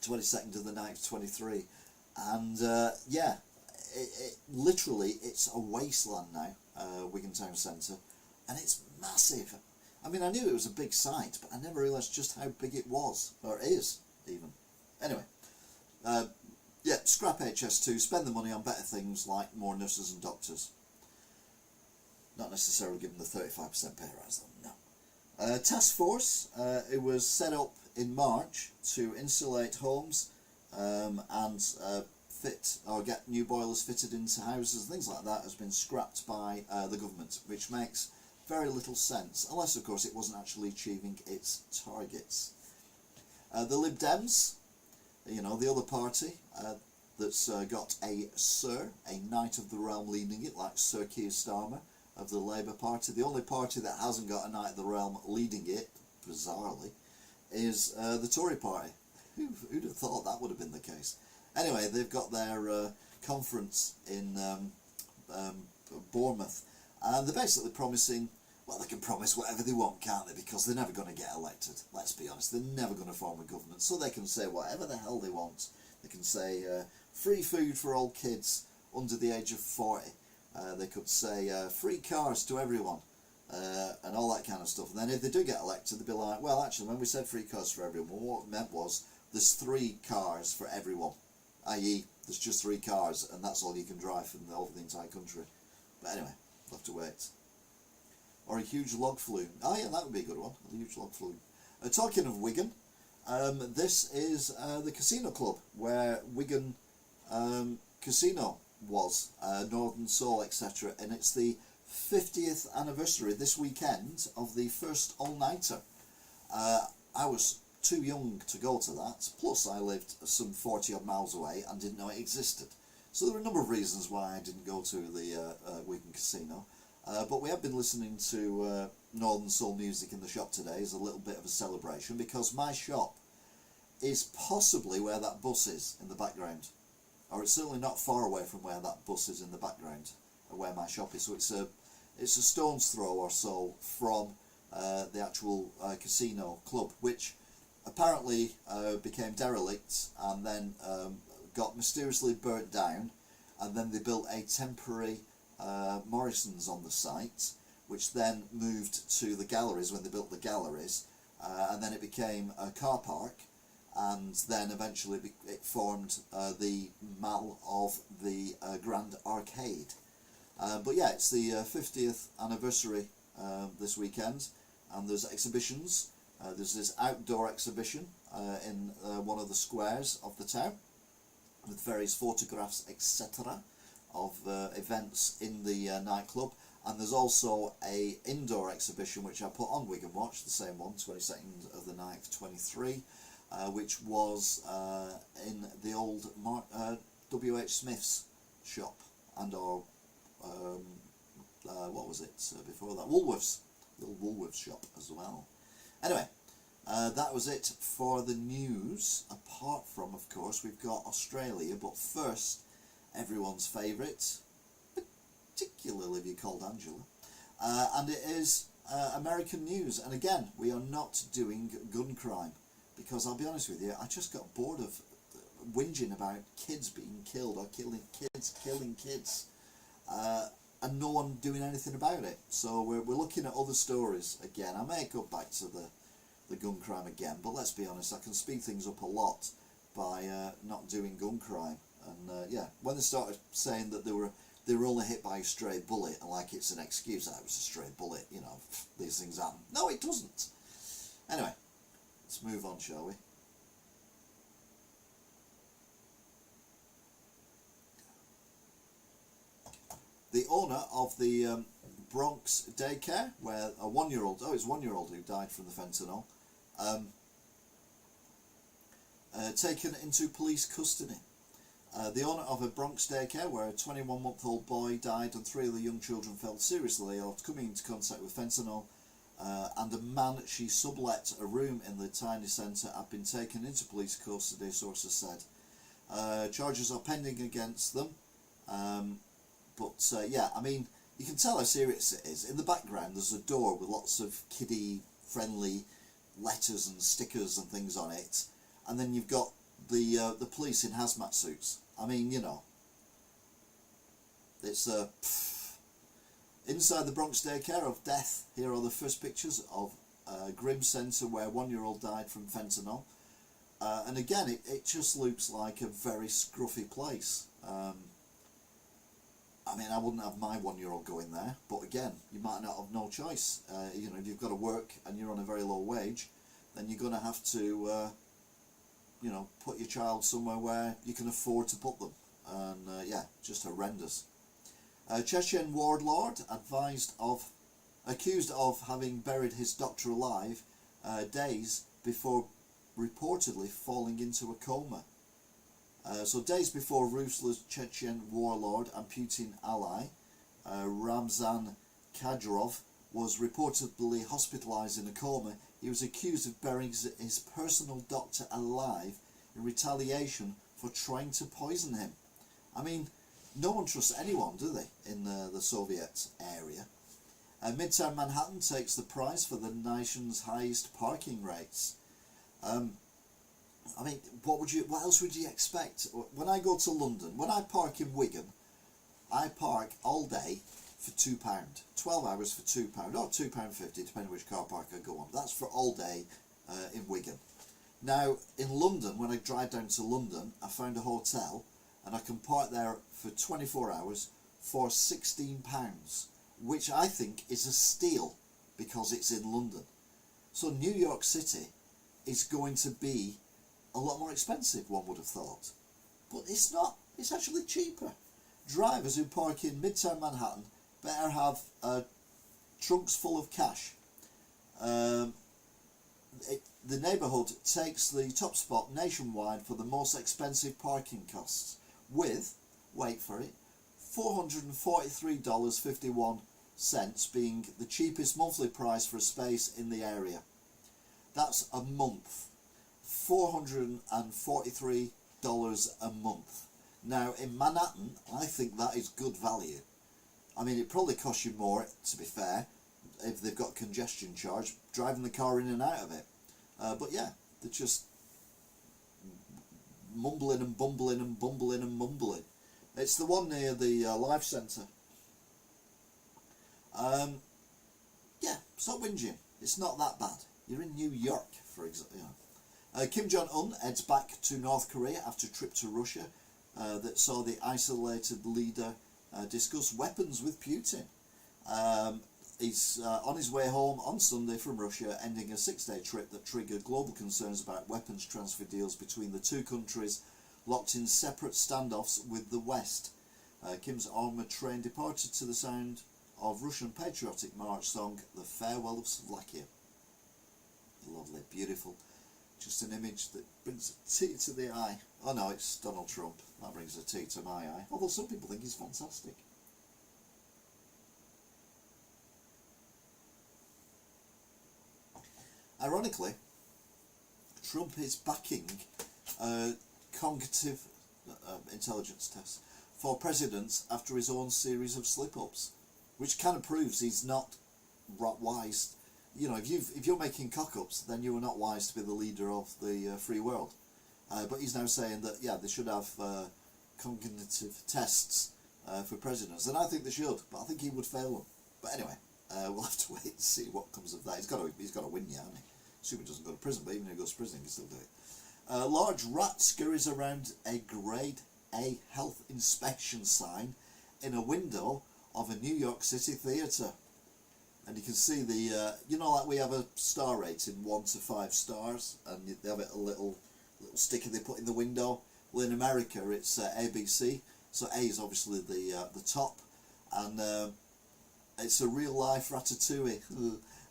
22nd of the 9th, 23, and yeah, literally it's a wasteland now, Wigan Town Centre, and it's massive. I mean, I knew it was a big site, but I never realised just how big it was, or is even. Anyway, yeah, scrap HS2, spend the money on better things like more nurses and doctors. Not necessarily give them the 35% pay rise though, no. Task Force, it was set up in March to insulate homes and fit or get new boilers fitted into houses, things like that, has been scrapped by the government, which makes very little sense, unless of course it wasn't actually achieving its targets. The Lib Dems, you know, the other party that's got a Sir, a Knight of the Realm leading it, like Sir Keir Starmer of the Labour Party. The only party that hasn't got a Knight of the Realm leading it, bizarrely, is the Tory party. Who'd have thought that would have been the case? Anyway, they've got their conference in Bournemouth, and they're basically promising, well, they can promise whatever they want, can't they? Because they're never going to get elected. Let's be honest, they're never going to form a government, so they can say whatever the hell they want. They can say free food for all kids under the age of 40. They could say free cars to everyone. And all that kind of stuff. And then if they do get elected, they'd be like, well, actually, when we said free cars for everyone, well, what it meant was there's 3 cars for everyone, i.e. there's just 3 cars and that's all you can drive over the entire country. But anyway, we'll have to wait. Or a huge log flume. Oh yeah, that would be a good one, a huge log flume. Talking of Wigan, this is the casino club where Wigan Casino was, Northern Soul, etc. And it's the 50th anniversary this weekend of the first all-nighter. I was too young to go to that, plus I lived some 40 odd miles away and didn't know it existed. So there were a number of reasons why I didn't go to the Wigan Casino, but we have been listening to Northern Soul music in the shop today as a little bit of a celebration, because my shop is possibly where that bus is in the background, or it's certainly not far away from where that bus is in the background, where my shop is. So it's a stone's throw or so from the actual casino club, which apparently became derelict and then got mysteriously burnt down, and then they built a temporary Morrison's on the site, which then moved to the galleries when they built the galleries, and then it became a car park, and then eventually it formed the mall of the Grand Arcade. But yeah, it's the 50th anniversary this weekend, and there's exhibitions. There's this outdoor exhibition in one of the squares of the town with various photographs, etc. of events in the nightclub, and there's also a indoor exhibition which I put on Wigan Watch, the same one, 22nd of the 9th, 23, which was in the old W.H. Smith's shop, and or what was it before that? Woolworths, the old Woolworths shop as well. Anyway, that was it for the news, apart from, of course, we've got Australia, but first, everyone's favourite, particularly if you're called Angela, and it is American news. And again, we are not doing gun crime, because I'll be honest with you, I just got bored of whinging about kids being killed or killing kids, and no one doing anything about it. So we're looking at other stories again. I may go back to the gun crime again, but let's be honest, I can speed things up a lot by not doing gun crime. And yeah, when they started saying that they they were only hit by a stray bullet, and like it's an excuse that it was a stray bullet, you know, these things happen. No, it doesn't. Anyway, let's move on, shall we? The owner of the Bronx daycare, where a 1-year-old, it's 1-year-old who died from the fentanyl, taken into police custody. The owner of a Bronx daycare where a 21-month-old boy died and 3 other young children fell seriously ill after coming into contact with fentanyl, and a man she sublet a room in the tiny centre have been taken into police custody, sources said. Charges are pending against them, but yeah, I mean, you can tell how serious it is. In the background there's a door with lots of kiddie-friendly letters and stickers and things on it, and then you've got the police in hazmat suits. I mean, you know, it's inside the Bronx daycare of death. Here are the first pictures of a grim centre where a 1-year-old died from fentanyl, and again it just looks like a very scruffy place. I mean, I wouldn't have my 1-year-old going there, but again, you might not have no choice. You know, if you've got to work and you're on a very low wage, then you're going to have to you know, put your child somewhere where you can afford to put them. And yeah, just horrendous. Chechen warlord accused of having buried his doctor alive days before reportedly falling into a coma. So days before ruthless Chechen warlord and Putin ally Ramzan Kadyrov was reportedly hospitalised in a coma, he was accused of burying his personal doctor alive in retaliation for trying to poison him. I mean, no one trusts anyone, do they, in the Soviet area? Midtown Manhattan takes the prize for the nation's highest parking rates. I mean, what else would you expect? When I go to London, when I park in Wigan, I park all day for £2, 12 hours for £2, or £2.50, depending which car park I go on. That's for all day in Wigan. Now, in London, when I drive down to London, I found a hotel, and I can park there for 24 hours for £16, which I think is a steal, because it's in London. So New York City is going to be a lot more expensive, one would have thought. But it's not. It's actually cheaper. Drivers who park in Midtown Manhattan better have trunks full of cash. The neighbourhood takes the top spot nationwide for the most expensive parking costs, with, wait for it, $443.51 being the cheapest monthly price for a space in the area. That's a month. $443 a month. Now in Manhattan, I think that is good value. I mean, it probably costs you more, to be fair, if they've got congestion charge, driving the car in and out of it. But yeah, they're just mumbling and bumbling and bumbling and mumbling. It's the one near the Life Centre. Yeah, stop whinging. It's not that bad. You're in New York, for example. Kim Jong-un heads back to North Korea after a trip to Russia that saw the isolated leader discuss weapons with Putin. He's on his way home on Sunday from Russia, ending a 6-day trip that triggered global concerns about weapons transfer deals between the two countries locked in separate standoffs with the West. Kim's armoured train departed to the sound of Russian patriotic march song The Farewell of Slovakia. Lovely, beautiful. Just an image that brings a tear to the eye. Oh no, it's Donald Trump. That brings a tear to my eye. Although some people think he's fantastic. Ironically, Trump is backing cognitive intelligence tests for presidents after his own series of slip-ups, which kind of proves he's not wise. You know, if you're making cock-ups, then you are not wise to be the leader of the free world. But he's now saying that, yeah, they should have cognitive tests for presidents, and I think they should, but I think he would fail them. But anyway, we'll have to wait and see what comes of that. He's got to win, yeah, hasn't he? Assuming he doesn't go to prison, but even if he goes to prison, he can still do it. A large rat scurries around a grade A health inspection sign in a window of a New York City theatre. And you can see the, like we have a star rating, 1 to 5 stars, and they have it a little sticker they put in the window. Well, in America it's ABC, so A is obviously the top, and it's a real life ratatouille.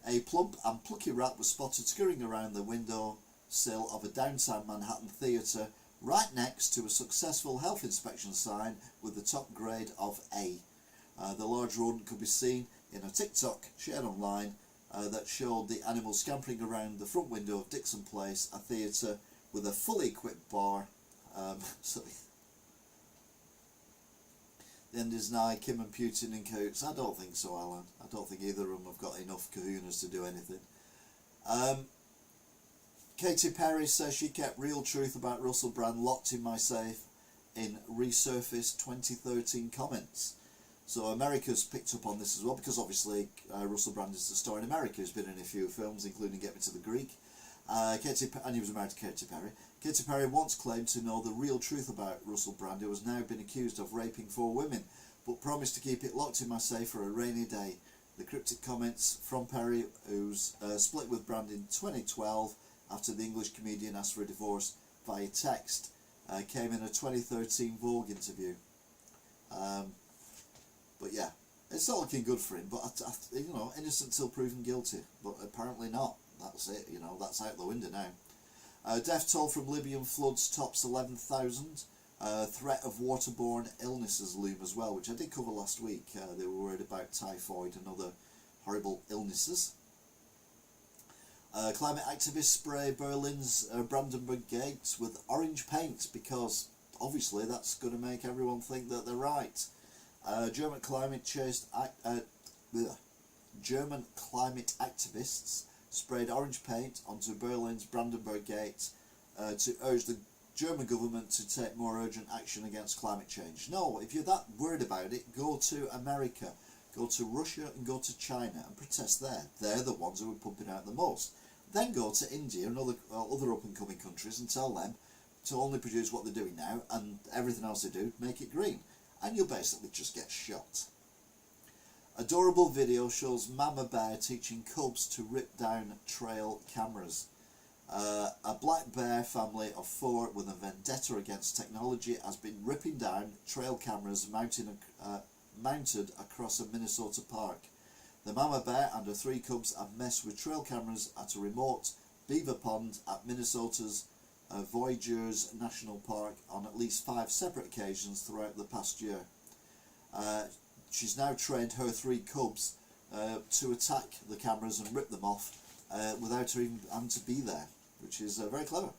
A plump and plucky rat was spotted scurrying around the window sill of a downtown Manhattan theatre right next to a successful health inspection sign with the top grade of A. The large rodent could be seen in a TikTok shared online that showed the animal scampering around the front window of Dixon Place, a theatre with a fully equipped bar. The end is nigh, Kim and Putin in cahoots. I don't think so, Alan. I don't think either of them have got enough kahunas to do anything. Katy Perry says she kept real truth about Russell Brand locked in my safe in resurfaced 2013 comments. So America's picked up on this as well, because obviously Russell Brand is the star in America. He's been in a few films, including Get Me to the Greek. And he was married to Katy Perry. Katy Perry once claimed to know the real truth about Russell Brand, who has now been accused of raping 4 women, but promised to keep it locked in my safe for a rainy day. The cryptic comments from Perry, who's split with Brand in 2012 after the English comedian asked for a divorce via text, came in a 2013 Vogue interview. But yeah, it's not looking good for him, but innocent till proven guilty, but apparently not. That's it, that's out the window now. Death toll from Libyan floods tops 11,000. Threat of waterborne illnesses loom as well, which I did cover last week. They were worried about typhoid and other horrible illnesses. Climate activists spray Berlin's Brandenburg Gate with orange paint because obviously that's going to make everyone think that they're right. German climate activists sprayed orange paint onto Berlin's Brandenburg Gate to urge the German government to take more urgent action against climate change. No, if you're that worried about it, go to America, go to Russia and go to China and protest there. They're the ones who are pumping out the most. Then go to India and other up and coming countries and tell them to only produce what they're doing now, and everything else they do, make it green. And you'll basically just get shot. Adorable video shows mama bear teaching cubs to rip down trail cameras. A black bear family of 4 with a vendetta against technology has been ripping down trail cameras mounted across a Minnesota park. The mama bear and her 3 cubs have messed with trail cameras at a remote beaver pond at Minnesota's Voyageurs National Park on at least 5 separate occasions throughout the past year. She's now trained her 3 cubs to attack the cameras and rip them off without her even having to be there, which is very clever.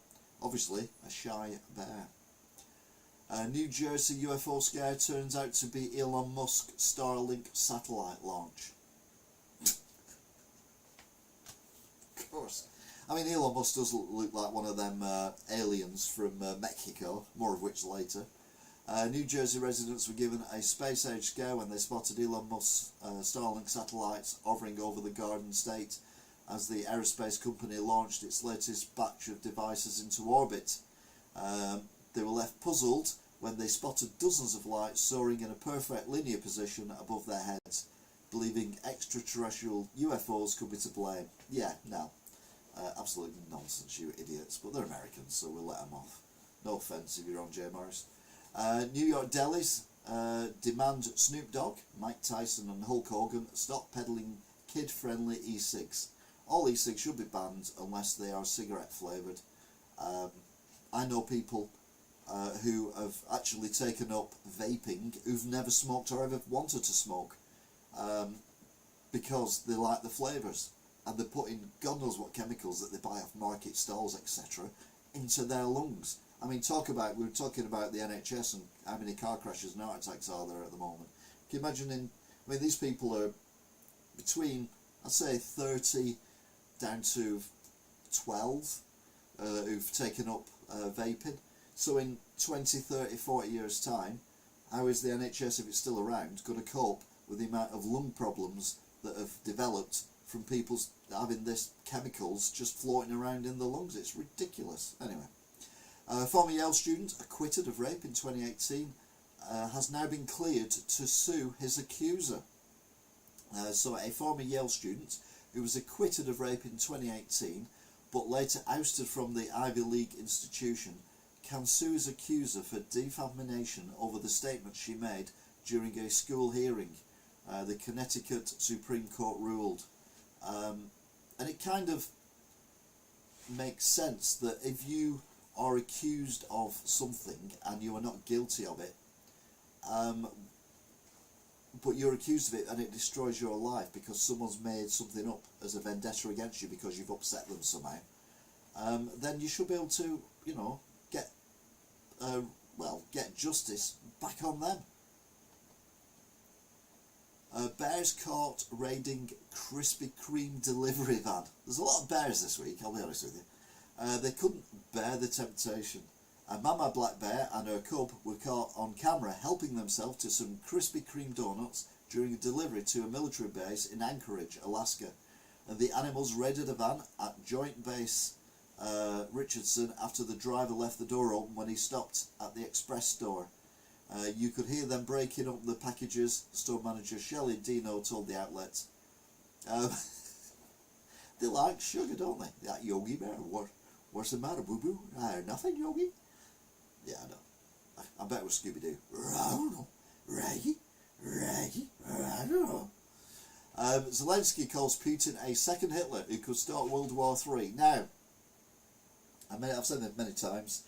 Obviously a shy bear. New Jersey UFO scare turns out to be Elon Musk's Starlink satellite launch. Of course. I mean, Elon Musk does look like one of them aliens from Mexico, more of which later. New Jersey residents were given a space-age scare when they spotted Elon Musk's Starlink satellites hovering over the Garden State as the aerospace company launched its latest batch of devices into orbit. They were left puzzled when they spotted dozens of lights soaring in a perfect linear position above their heads, believing extraterrestrial UFOs could be to blame. Yeah, no. Absolute nonsense, you idiots, but they're Americans, so we'll let them off. No offence if you're on J. Morris. New York delis demand Snoop Dogg, Mike Tyson and Hulk Hogan stop peddling kid-friendly e-cigs. All e-cigs should be banned unless they are cigarette flavoured. I know people who have actually taken up vaping who've never smoked or ever wanted to smoke because they like the flavours. And they're putting God knows what chemicals that they buy off market stalls, etc., into their lungs. I mean, we were talking about the NHS and how many car crashes and heart attacks are there at the moment. Can you imagine these people are between, I'd say, 30 down to 12 who've taken up vaping. So in 20, 30, 40 years' time, how is the NHS, if it's still around, going to cope with the amount of lung problems that have developed from people having this chemicals just floating around in the lungs? It's ridiculous. Anyway, former Yale student acquitted of rape in 2018. has now been cleared to sue his accuser. So a former Yale student who was acquitted of rape in 2018 but later ousted from the Ivy League institution can sue his accuser for defamation over the statement she made during a school hearing, the Connecticut Supreme Court ruled. And it kind of makes sense that if you are accused of something and you are not guilty of it, but you're accused of it and it destroys your life because someone's made something up as a vendetta against you because you've upset them somehow, then you should be able to, you know, get justice back on them. Bears caught raiding Krispy Kreme delivery van. There's a lot of bears this week, I'll be honest with you. They couldn't bear the temptation. A mama black bear and her cub were caught on camera helping themselves to some Krispy Kreme donuts during a delivery to a military base in Anchorage, Alaska. And the animals raided a van at Joint Base Richardson after the driver left the door open when he stopped at the express store. You could hear them breaking up the packages, store manager Shelley Dino told the outlet. They like sugar, don't they? That Yogi Bear. What's the matter, boo-boo? Nothing, Yogi? Yeah, I know. I bet it was Scooby-Doo. I don't know. Raggy? I don't know. Zelensky calls Putin a second Hitler who could start World War III. Now, I've said that many times.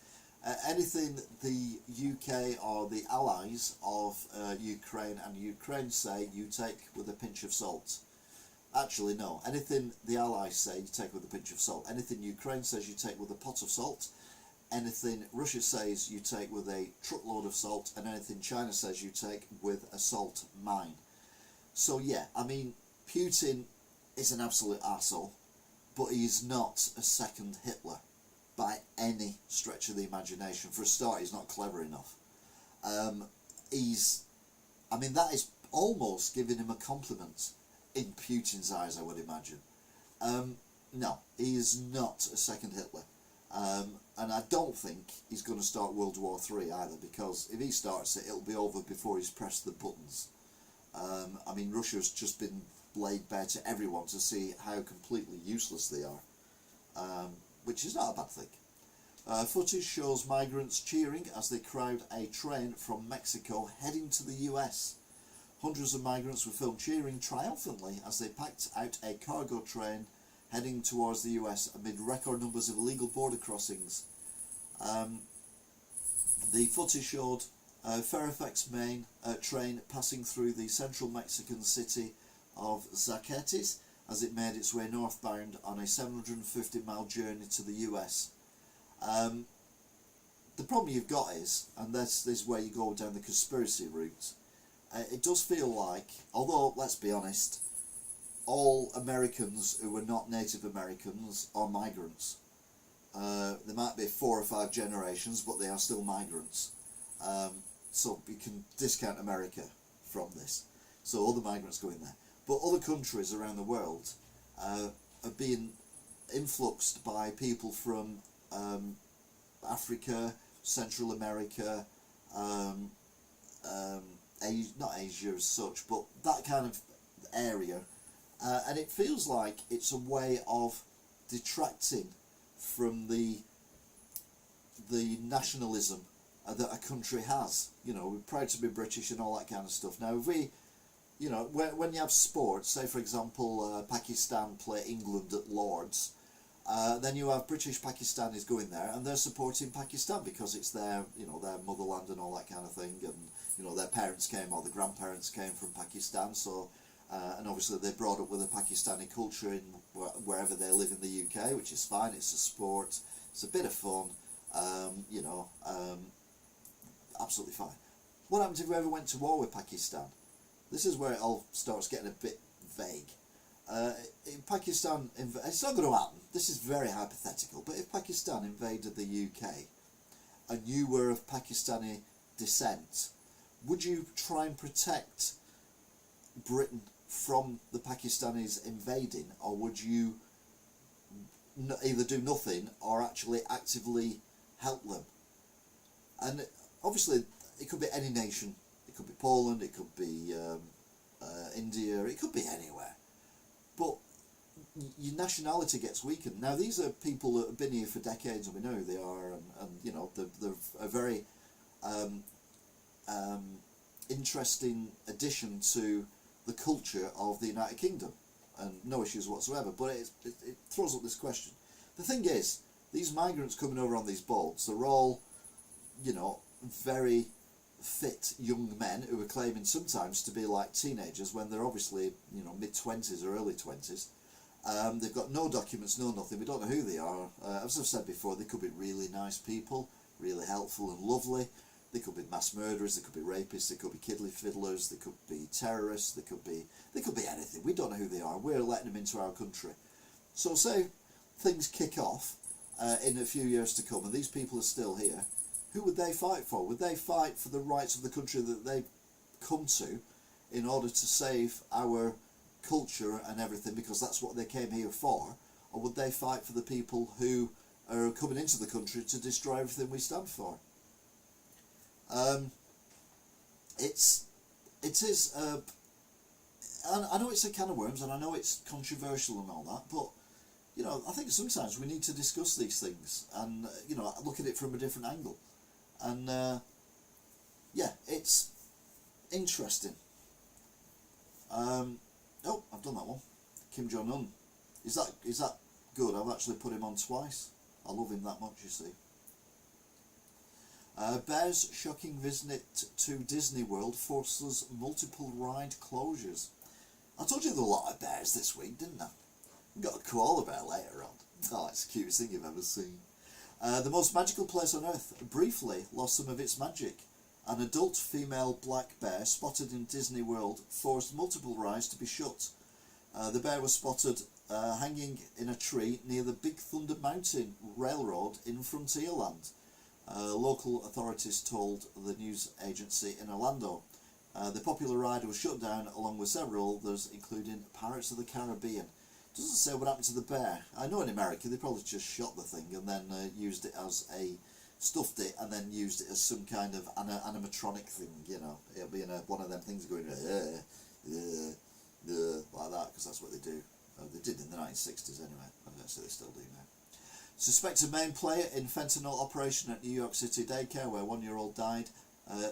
Anything the UK or the allies of Ukraine and Ukraine say, you take with a pinch of salt. Actually, no. Anything the allies say, you take with a pinch of salt. Anything Ukraine says, you take with a pot of salt. Anything Russia says, you take with a truckload of salt. And anything China says, you take with a salt mine. So yeah, I mean, Putin is an absolute arsehole, but he's not a second Hitler by any stretch of the imagination. For a start, he's not clever enough. That is almost giving him a compliment in Putin's eyes, I would imagine. No, he is not a second Hitler. And I don't think he's going to start World War III either, because if he starts it, it'll be over before he's pressed the buttons. Russia's just been laid bare to everyone to see how completely useless they are, which is not a bad thing. Footage shows migrants cheering as they crowd a train from Mexico heading to the US. Hundreds of migrants were filmed cheering triumphantly as they packed out a cargo train heading towards the US amid record numbers of illegal border crossings. The footage showed Fairfax, Maine train passing through the central Mexican city of Zacatecas as it made its way northbound on a 750-mile journey to the US. The problem you've got is, and this is where you go down the conspiracy route, it does feel like, although let's be honest, all Americans who are not Native Americans are migrants. There might be 4 or 5 generations, but they are still migrants. So you can discount America from this. So all the migrants go in there. But other countries around the world are being influxed by people from Africa, Central America, not Asia as such, but that kind of area. And it feels like it's a way of detracting from the nationalism that a country has. You know, we're proud to be British and all that kind of stuff. Now, if we, you know, when you have sports, say for example, Pakistan play England at Lord's, then you have British Pakistanis going there and they're supporting Pakistan because it's their, you know, their motherland and all that kind of thing, and you know, their parents came or the grandparents came from Pakistan, so and obviously they brought up with a Pakistani culture in wherever they live in the UK, which is fine. It's a sport, it's a bit of fun, absolutely fine. What happens if we ever went to war with Pakistan? This is where it all starts getting a bit vague. In Pakistan, it's not going to happen. This is very hypothetical, but if Pakistan invaded the UK and you were of Pakistani descent, would you try and protect Britain from the Pakistanis invading, or would you either do nothing or actually actively help them? And obviously it could be any nation. It could be Poland, it could be India, it could be anywhere. But your nationality gets weakened. Now, these are people that have been here for decades, and we know who they are, and you know, they're a very interesting addition to the culture of the United Kingdom, and no issues whatsoever. But it throws up this question. The thing is, these migrants coming over on these boats, they're all, you know, very fit young men who are claiming sometimes to be like teenagers when they're obviously, you know, mid-20s or early 20s. They've got no documents, no nothing. We don't know who they are. As I've said before, they could be really nice people, really helpful and lovely. They could be mass murderers, they could be rapists, they could be kiddly fiddlers, they could be terrorists, they could be anything. We don't know who they are. We're letting them into our country. So say things kick off in a few years to come and these people are still here. Who would they fight for? Would they fight for the rights of the country that they've come to in order to save our culture and everything because that's what they came here for? Or would they fight for the people who are coming into the country to destroy everything we stand for? It is, I know it's a can of worms and I know it's controversial and all that, but you know, I think sometimes we need to discuss these things and you know, look at it from a different angle. And yeah, it's interesting. Oh, I've done that one. Kim Jong-un. Is that good? I've actually put him on twice. I love him that much, you see. Bear's shocking visit to Disney World forces multiple ride closures. I told you there were a lot of bears this week, didn't I? We've got a koala bear later on. Oh, it's the cutest thing you've ever seen. The most magical place on earth briefly lost some of its magic. An adult female black bear spotted in Disney World forced multiple rides to be shut. The bear was spotted hanging in a tree near the Big Thunder Mountain Railroad in Frontierland. Local authorities told the news agency in Orlando. The popular ride was shut down along with several others, including Pirates of the Caribbean. Doesn't say what happened to the bear. I know in America they probably just shot the thing and then used it as stuffed it and then used it as some kind of animatronic thing, you know. It'll be in one of them things going like that, because that's what they do. They did in the 1960s anyway. I don't say they still do now. Suspected main player in fentanyl operation at New York City daycare where 1-year-old died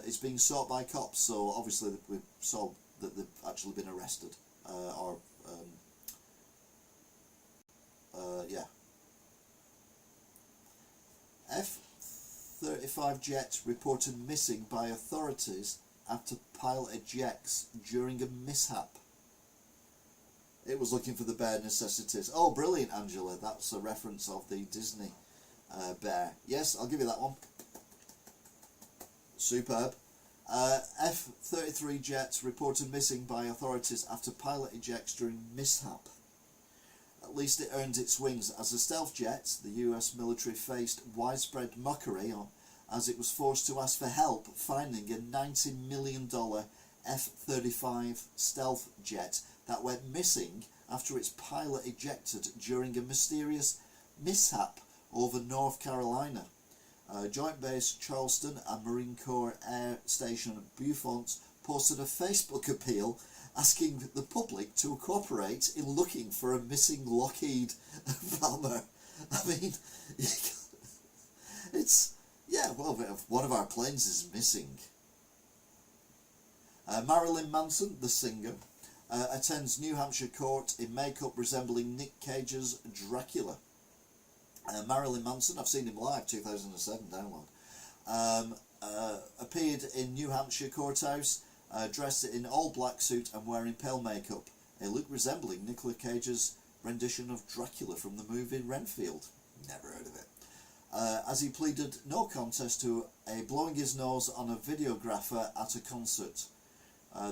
is being sought by cops, so obviously we saw that they've actually been arrested. Yeah. F-35 jet reported missing by authorities after pilot ejects during a mishap. It was looking for the bare necessities. Oh, brilliant, Angela. That's a reference of the Disney bear. Yes, I'll give you that one. Superb. F-33 jet reported missing by authorities after pilot ejects during mishap. At least it earned its wings. As a stealth jet, the US military faced widespread mockery as it was forced to ask for help finding a $90 million F-35 stealth jet that went missing after its pilot ejected during a mysterious mishap over North Carolina. Joint Base Charleston and Marine Corps Air Station Beaufort posted a Facebook appeal asking the public to cooperate in looking for a missing Lockheed bomber. I mean, it's, yeah, well, one of our planes is missing. Marilyn Manson, the singer, attends New Hampshire court in makeup resembling Nick Cage's Dracula. Marilyn Manson, I've seen him live, 2007 download, appeared in New Hampshire courthouse dressed in all black suit and wearing pale makeup, a look resembling Nicolas Cage's rendition of Dracula from the movie Renfield. Never heard of it. As he pleaded no contest to a blowing his nose on a videographer at a concert.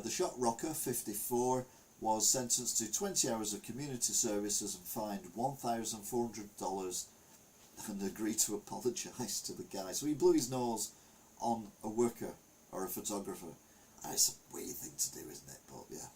The shot rocker, 54, was sentenced to 20 hours of community services and fined $1,400 and agreed to apologise to the guy. So he blew his nose on a worker or a photographer. It's a weird thing to do, isn't it? But yeah.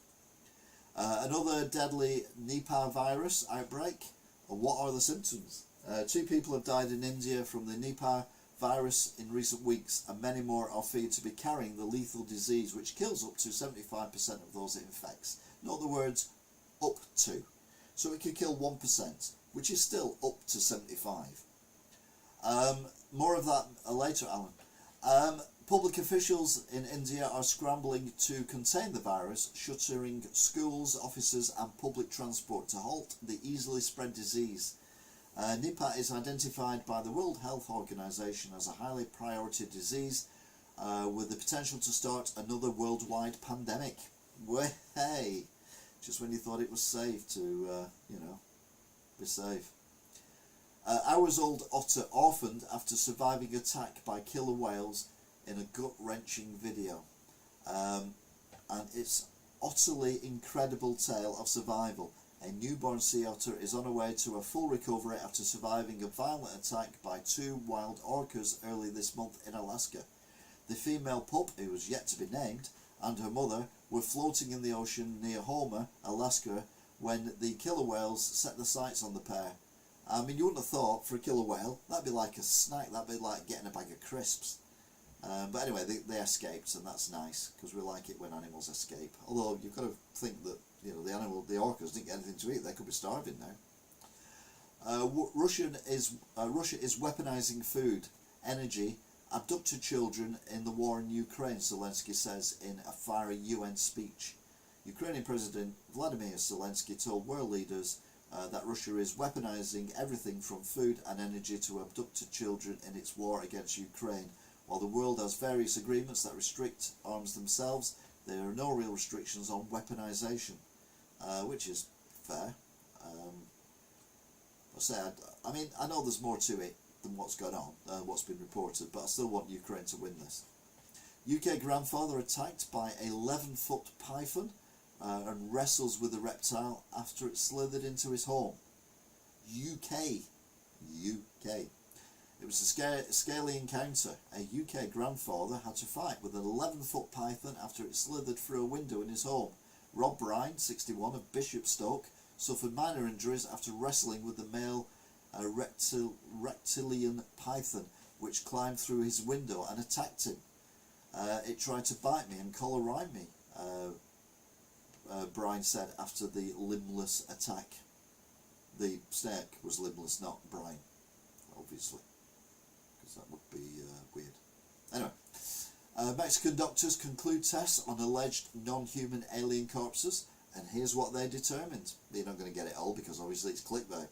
Another deadly Nipah virus outbreak. What are the symptoms? 2 people have died in India from the Nipah virus in recent weeks, and many more are feared to be carrying the lethal disease which kills up to 75% of those it infects. In other words, up to. So it could kill 1%, which is still up to 75. More of that later, Alan. Public officials in India are scrambling to contain the virus, shuttering schools, offices and public transport to halt the easily spread disease. Nipah is identified by the World Health Organization as a highly priority disease with the potential to start another worldwide pandemic. Hey, just when you thought it was safe to, be safe. Hours-old otter orphaned after surviving attack by killer whales in a gut-wrenching video. And it's utterly incredible tale of survival. A newborn sea otter is on her way to a full recovery after surviving a violent attack by 2 wild orcas early this month in Alaska. The female pup, who was yet to be named, and her mother were floating in the ocean near Homer, Alaska, when the killer whales set their sights on the pair. I mean, you wouldn't have thought for a killer whale, that'd be like a snack, that'd be like getting a bag of crisps. But anyway, they escaped, and that's nice, because we like it when animals escape. Although, you've got to think that, the orcas didn't get anything to eat, they could be starving now. Russia is weaponizing food, energy, abducted children in the war in Ukraine, Zelensky says in a fiery UN speech. Ukrainian President Vladimir Zelensky told world leaders that Russia is weaponizing everything from food and energy to abducted children in its war against Ukraine. While the world has various agreements that restrict arms themselves, there are no real restrictions on weaponization, which is fair. I know there's more to it than what's gone on, what's been reported, but I still want Ukraine to win this. UK grandfather attacked by a 11-foot python and wrestles with the reptile after it slithered into his home. UK. It was a scaly encounter. A UK grandfather had to fight with an 11-foot python after it slithered through a window in his home. Rob Bryan, 61, of Bishopstoke, suffered minor injuries after wrestling with the male reptilian python, which climbed through his window and attacked him. It tried to bite me and collar-ride me, Bryan said after the limbless attack. The snake was limbless, not Bryan, obviously, because that would be weird. Anyway, Mexican doctors conclude tests on alleged non-human alien corpses, and here's what they determined. You're not going to get it all because obviously it's clickbait.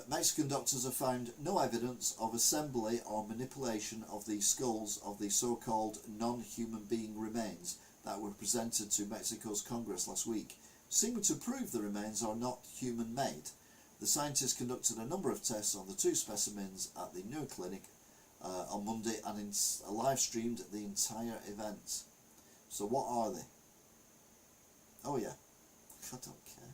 Mexican doctors have found no evidence of assembly or manipulation of the skulls of the so-called non-human being remains that were presented to Mexico's Congress last week, seeming to prove the remains are not human-made. The scientists conducted a number of tests on the 2 specimens at the New Clinic on Monday and live-streamed the entire event. So what are they? Oh yeah, I don't care.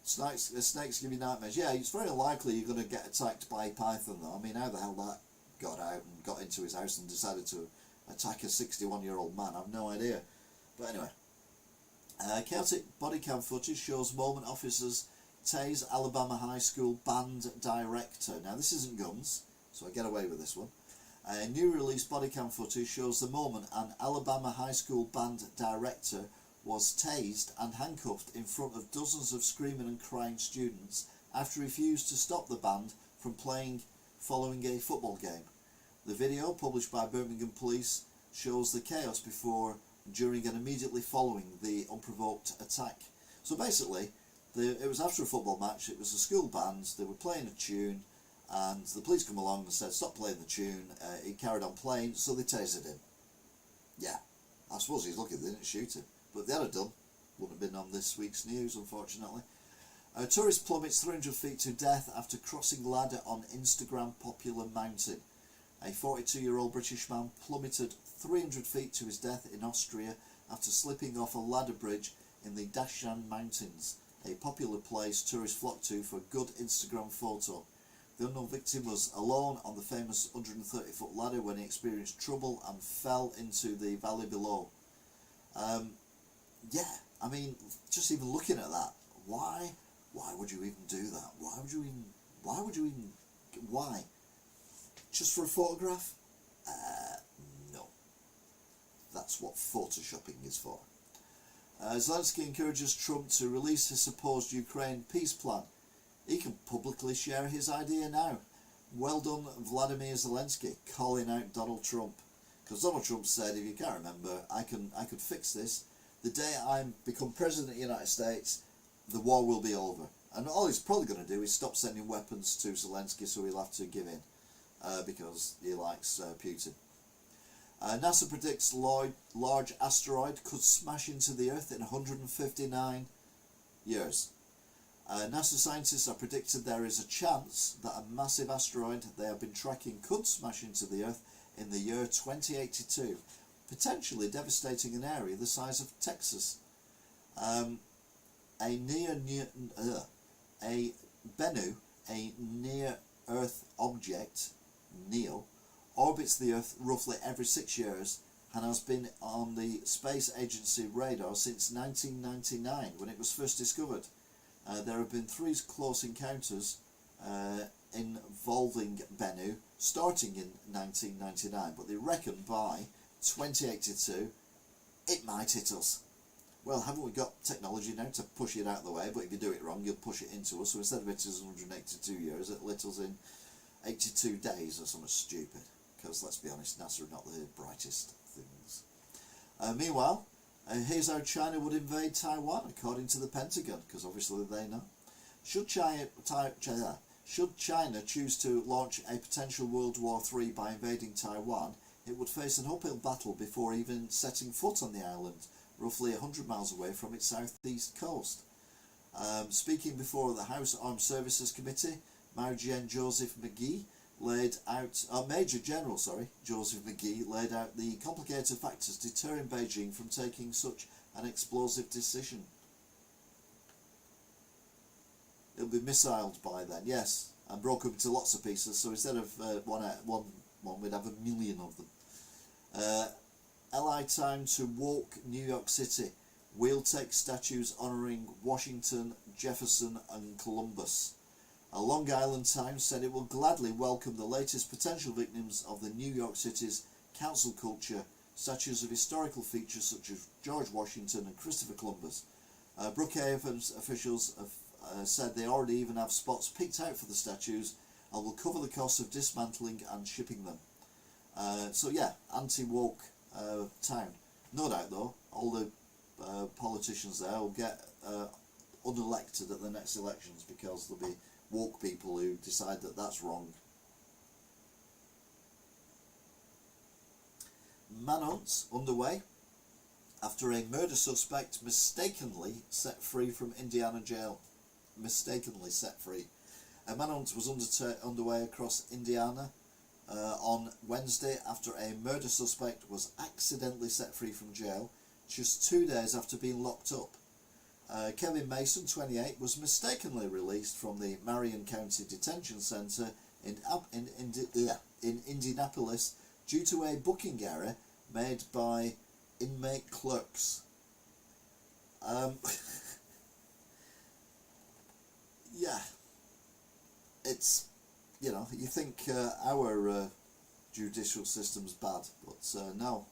Snakes give you nightmares. Yeah, it's very likely you're going to get attacked by a python though. I mean, how the hell that got out and got into his house and decided to attack a 61-year-old man, I have no idea. But anyway, chaotic body cam footage shows moment officers tase Alabama high school band director. Now this isn't guns, so I get away with this one. New release body cam footage shows the moment an Alabama high school band director was tased and handcuffed in front of dozens of screaming and crying students after he refused to stop the band from playing following a football game. The video, published by Birmingham Police, shows the chaos before, during and immediately following the unprovoked attack. So basically, it was after a football match, it was a school band, they were playing a tune, and the police come along and said, stop playing the tune. He carried on playing, so they tasered him. Yeah, I suppose he's lucky they didn't shoot him. But if they had done, wouldn't have been on this week's news, unfortunately. A tourist plummets 300 feet to death after crossing ladder on Instagram popular mountain. A 42-year-old British man plummeted 300 feet to his death in Austria after slipping off a ladder bridge in the Dashan Mountains, a popular place tourists flock to for a good Instagram photo. The unknown victim was alone on the famous 130-foot ladder when he experienced trouble and fell into the valley below. Yeah, I mean, just even looking at that, why would you even do that? Why would you even Why would you even... Why? Just for a photograph? No. That's what photoshopping is for. Zelensky encourages Trump to release his supposed Ukraine peace plan. He can publicly share his idea now. Well done, Vladimir Zelensky, calling out Donald Trump. Because Donald Trump said, if you can't remember, I could fix this. The day I become president of the United States, the war will be over. And all he's probably going to do is stop sending weapons to Zelensky, so he'll have to give in, because he likes Putin. NASA predicts large asteroid could smash into the Earth in 159 years. NASA scientists have predicted there is a chance that a massive asteroid they have been tracking could smash into the Earth in the year 2082, potentially devastating an area the size of Texas. A near-Earth object, NEO, orbits the Earth roughly every 6 years and has been on the Space Agency radar since 1999, when it was first discovered. There have been 3 close encounters involving Bennu, starting in 1999, but they reckon by 2082 it might hit us. Well, haven't we got technology now to push it out of the way? But if you do it wrong, you'll push it into us. So instead of hitting us in 182 years, it lit us in 82 days or something stupid. Because let's be honest, NASA are not the brightest things. Meanwhile, here's how China would invade Taiwan, according to the Pentagon, because obviously they know. Should China choose to launch a potential World War III by invading Taiwan, it would face an uphill battle before even setting foot on the island, roughly 100 miles away from its southeast coast. Speaking before the House Armed Services Committee, Major General Joseph McGee laid out the complicated factors deterring Beijing from taking such an explosive decision. It'll be missiled by then, yes, and broke up into lots of pieces, so instead of one, we'd have 1 million of them. LI Time to woke New York City. We'll take statues honouring Washington, Jefferson and Columbus. A Long Island Times said it will gladly welcome the latest potential victims of the New York City's council culture, statues of historical features such as George Washington and Christopher Columbus. Brookhaven officials have said they already even have spots picked out for the statues and will cover the cost of dismantling and shipping them. So yeah, anti-woke town. No doubt though, all the politicians there will get unelected at the next elections because there'll be woke people who decide that that's wrong. Manhunt's underway after a murder suspect mistakenly set free from Indiana jail. Mistakenly set free. A manhunt was underway across Indiana on Wednesday after a murder suspect was accidentally set free from jail just 2 days after being locked up. Kevin Mason, 28, was mistakenly released from the Marion County Detention Center in Indianapolis due to a booking error made by inmate clerks. Yeah, it's, you know, you think our judicial system's bad, but no,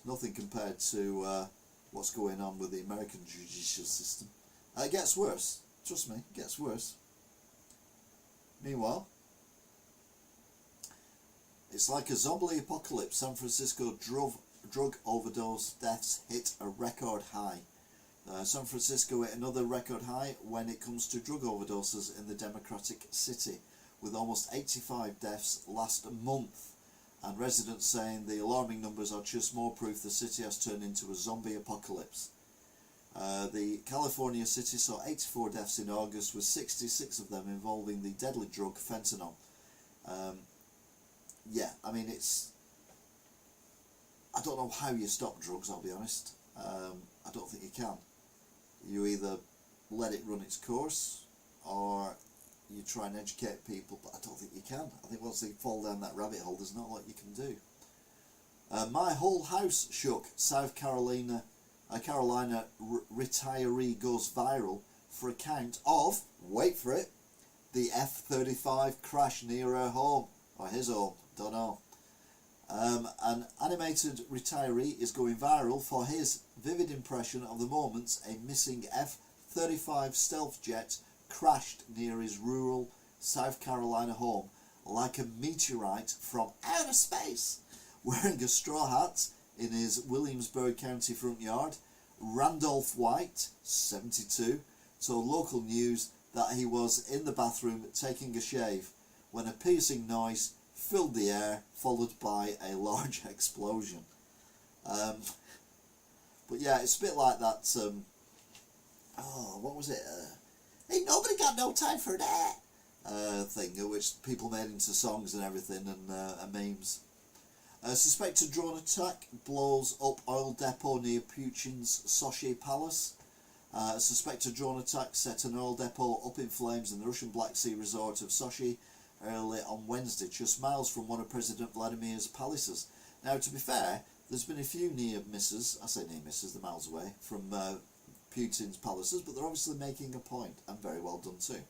nothing compared to what's going on with the American judicial system. It gets worse, trust me, it gets worse. Meanwhile, it's like a zombie apocalypse. San Francisco drug overdose deaths hit a record high. San Francisco hit another record high when it comes to drug overdoses in the Democratic City, with almost 85 deaths last month, and residents saying the alarming numbers are just more proof the city has turned into a zombie apocalypse. The California city saw 84 deaths in August, with 66 of them involving the deadly drug fentanyl. Yeah, I mean, I don't know how you stop drugs, I'll be honest. I don't think you can. You either let it run its course, or you try and educate people, but I don't think you can. I think once they fall down that rabbit hole, there's not a lot you can do. My whole house shook. South Carolina retiree goes viral for account of, wait for it, the F-35 crash near her home, or his home, don't know. An animated retiree is going viral for his vivid impression of the moments a missing F-35 stealth jet crashed near his rural South Carolina home like a meteorite from outer space. Wearing a straw hat in his Williamsburg County front yard, Randolph White, 72, told local news that he was in the bathroom taking a shave when a piercing noise filled the air, followed by a large explosion. But yeah, it's a bit like that, what was it? Ain't nobody got no time for that thing, which people made into songs and everything, and memes. A suspected drone attack blows up oil depot near Putin's Sochi Palace. A suspected drone attack set an oil depot up in flames in the Russian Black Sea resort of Sochi early on Wednesday, just miles from one of President Vladimir's palaces. Now, to be fair, there's been a few near misses, I say near misses, they're miles away, from Putin's palaces, but they're obviously making a point, and very well done too.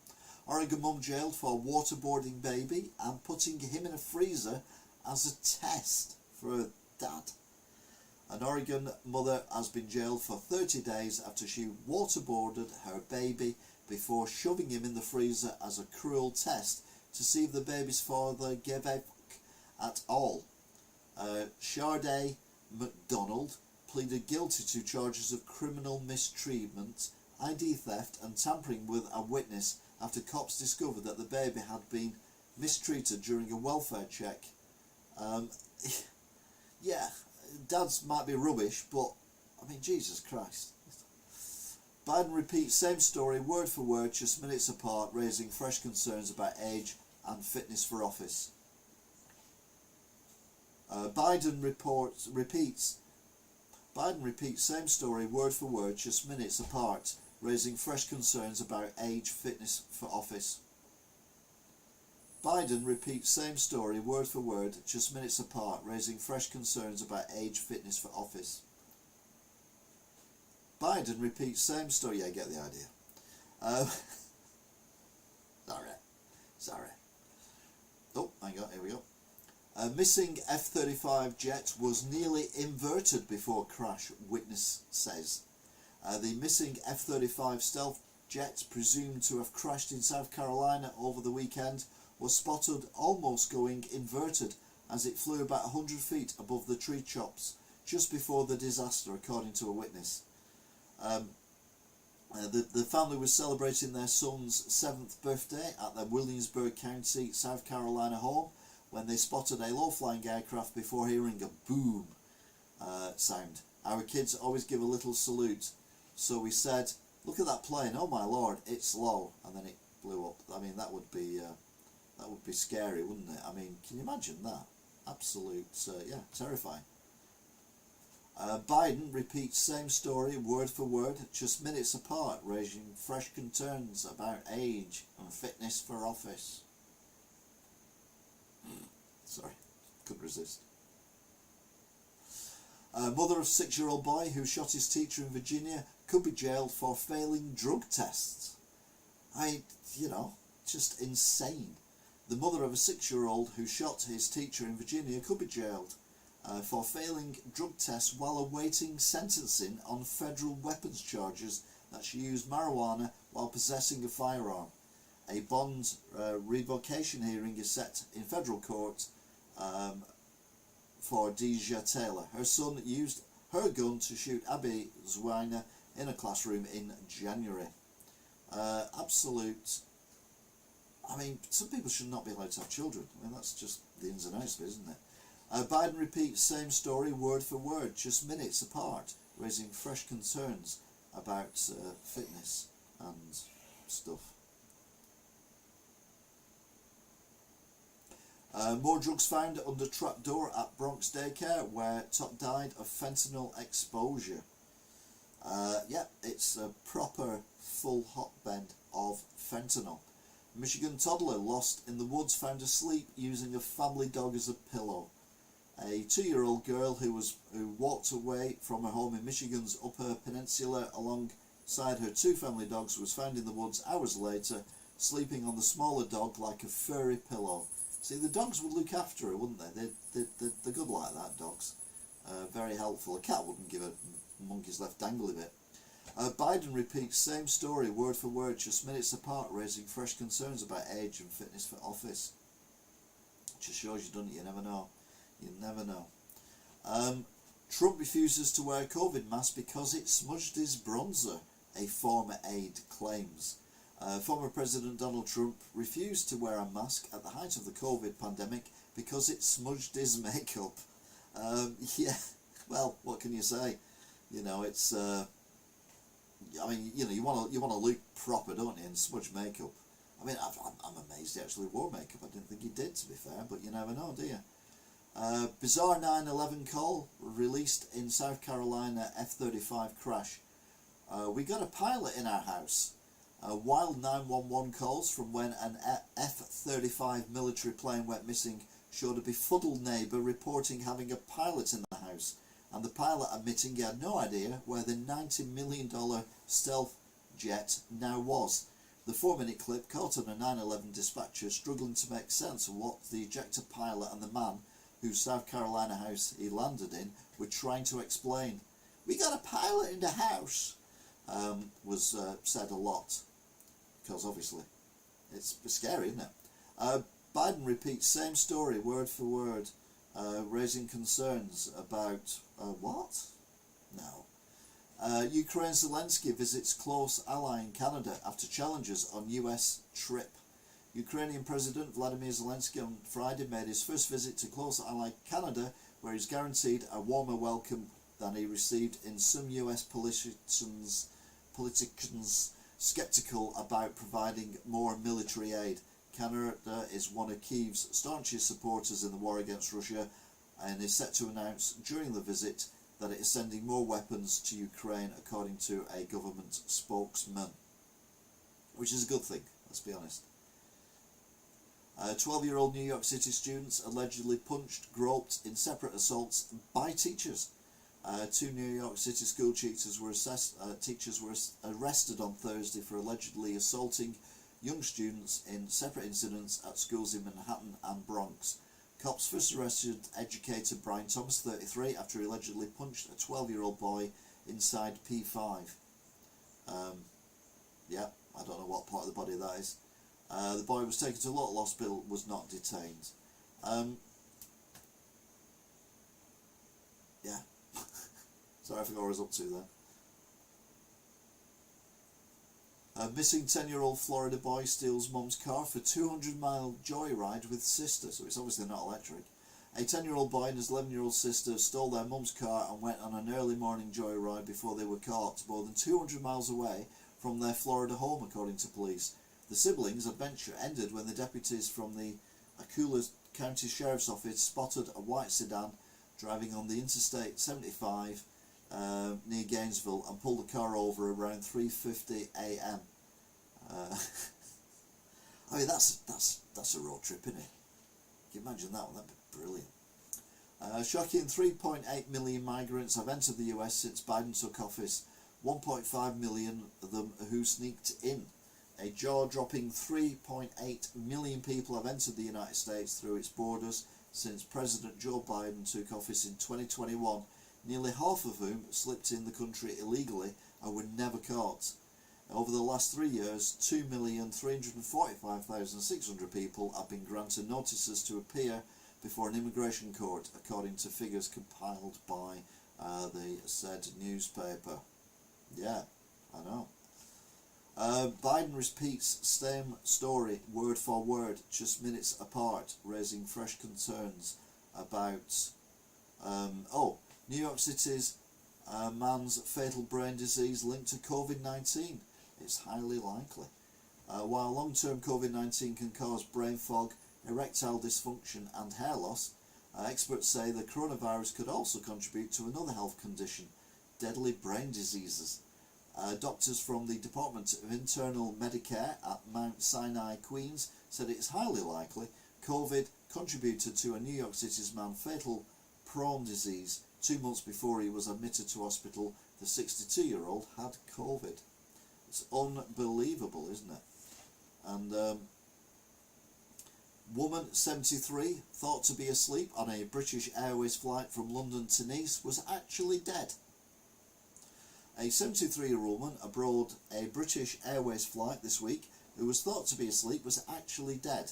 Oregon mum jailed for waterboarding baby and putting him in a freezer as a test for her dad. An Oregon mother has been jailed for 30 days after she waterboarded her baby before shoving him in the freezer as a cruel test to see if the baby's father gave a fuck at all. Sharday McDonald pleaded guilty to charges of criminal mistreatment, ID theft and tampering with a witness after cops discovered that the baby had been mistreated during a welfare check. Yeah, dads might be rubbish, but I mean, Jesus Christ. Biden repeats same story word for word, just minutes apart, raising fresh concerns about age and fitness for office. Biden repeats same story word for word, just minutes apart, raising fresh concerns about age, fitness for office. Biden repeats same story word for word, just minutes apart, raising fresh concerns about age, fitness for office. Biden repeats same story. Yeah, get the idea. Sorry. Oh, hang on, here we go. A missing F-35 jet was nearly inverted before crash, witness says. The missing F-35 stealth jet, presumed to have crashed in South Carolina over the weekend, was spotted almost going inverted as it flew about 100 feet above the tree tops just before the disaster, according to a witness. The family was celebrating their son's 7th birthday at their Williamsburg County, South Carolina home when they spotted a low-flying aircraft before hearing a boom sound. Our kids always give a little salute, so we said, "Look at that plane! Oh my lord, it's low!" And then it blew up. I mean, that would be scary, wouldn't it? I mean, can you imagine that? Absolute, terrifying. Biden repeats same story word for word, just minutes apart, raising fresh concerns about age and fitness for office. Sorry, couldn't resist. Mother of 6-year-old boy who shot his teacher in Virginia could be jailed for failing drug tests. Just insane. The mother of a 6-year-old who shot his teacher in Virginia could be jailed for failing drug tests while awaiting sentencing on federal weapons charges that she used marijuana while possessing a firearm. A bond revocation hearing is set in federal court for Deja Taylor. Her son used her gun to shoot Abby Zwiner in a classroom in January. Absolute. I mean, some people should not be allowed to have children. I mean, that's just the ins and outs of it, isn't it? Biden repeats same story word for word, just minutes apart, raising fresh concerns about fitness and stuff. More drugs found under trapdoor at Bronx daycare where top died of fentanyl exposure. It's a proper full hotbed of fentanyl. A Michigan toddler lost in the woods found asleep using a family dog as a pillow. A 2-year-old girl who walked away from her home in Michigan's Upper Peninsula alongside her 2 family dogs was found in the woods hours later sleeping on the smaller dog like a furry pillow. See, the dogs would look after her, wouldn't they? They're good like that, dogs. Very helpful. A cat wouldn't give a monkey's left dangle a bit. Biden repeats same story word for word, just minutes apart, raising fresh concerns about age and fitness for office. Just shows you, doesn't it? You never know. You never know. Trump refuses to wear a COVID mask because it smudged his bronzer, a former aide claims. Former President Donald Trump refused to wear a mask at the height of the COVID pandemic because it smudged his makeup. Yeah, well, what can you say? You know, it's... I mean, you know, you want to look proper, don't you, and smudge makeup. I mean, I'm amazed he actually wore makeup. I didn't think he did, to be fair, but you never know, do you? Bizarre 9/11 call released in South Carolina F-35 crash. We got a pilot in our house. Wild 911 calls from when an F-35 military plane went missing showed a befuddled neighbour reporting having a pilot in the house, and the pilot admitting he had no idea where the $90 million stealth jet now was. The 4-minute clip caught on a 9/11 dispatcher struggling to make sense of what the ejector pilot and the man whose South Carolina house he landed in were trying to explain. We got a pilot in the house, was said a lot, because obviously it's scary, isn't it? Biden repeats same story word for word, raising concerns about what? No. Ukraine Zelensky visits close ally in Canada after challenges on US trip. Ukrainian President Vladimir Zelensky on Friday made his first visit to close ally Canada, where he's guaranteed a warmer welcome than he received in some US politicians sceptical about providing more military aid. Canada is one of Kyiv's staunchest supporters in the war against Russia and is set to announce during the visit that it is sending more weapons to Ukraine, according to a government spokesman. Which is a good thing, let's be honest. 12-year-old New York City students allegedly punched, groped in separate assaults by teachers. 2 New York City school teachers were arrested on Thursday for allegedly assaulting young students in separate incidents at schools in Manhattan and Bronx. Cops first arrested educator Brian Thomas, 33, after he allegedly punched a 12-year-old boy inside P5. Yeah, I don't know what part of the body that is. The boy was taken to a local hospital, was not detained. Yeah. Sorry, I forgot what I was up to there. A missing 10-year-old Florida boy steals mum's car for 200-mile joyride with sister, so it's obviously not electric. A 10-year-old boy and his 11-year-old sister stole their mum's car and went on an early morning joyride before they were caught more than 200 miles away from their Florida home, according to police. The siblings' adventure ended when the deputies from the Alachua County Sheriff's Office spotted a white sedan driving on the Interstate 75 near Gainesville and pulled the car over around 3:50 a.m. I mean, that's a road trip, isn't it? Can you imagine that one? That'd be brilliant. Shocking 3.8 million migrants have entered the US since Biden took office. 1.5 million of them who sneaked in. A jaw-dropping 3.8 million people have entered the United States through its borders since President Joe Biden took office in 2021, nearly half of whom slipped in the country illegally and were never caught. Over the last 3 years, 2,345,600 people have been granted notices to appear before an immigration court, according to figures compiled by the said newspaper. Yeah, I know. Biden repeats same story word for word, just minutes apart, raising fresh concerns about New York City's man's fatal brain disease linked to COVID-19. It's highly likely. While long-term COVID-19 can cause brain fog, erectile dysfunction and hair loss, experts say the coronavirus could also contribute to another health condition, deadly brain diseases. Doctors from the Department of Internal Medicare at Mount Sinai, Queens, said it is highly likely COVID contributed to a New York City's man's fatal brain disease. 2 months before he was admitted to hospital, the 62-year-old had COVID. It's unbelievable, isn't it? And woman 73 thought to be asleep on a British Airways flight from London to Nice was actually dead. A 73-year-old woman aboard a British Airways flight this week who was thought to be asleep was actually dead,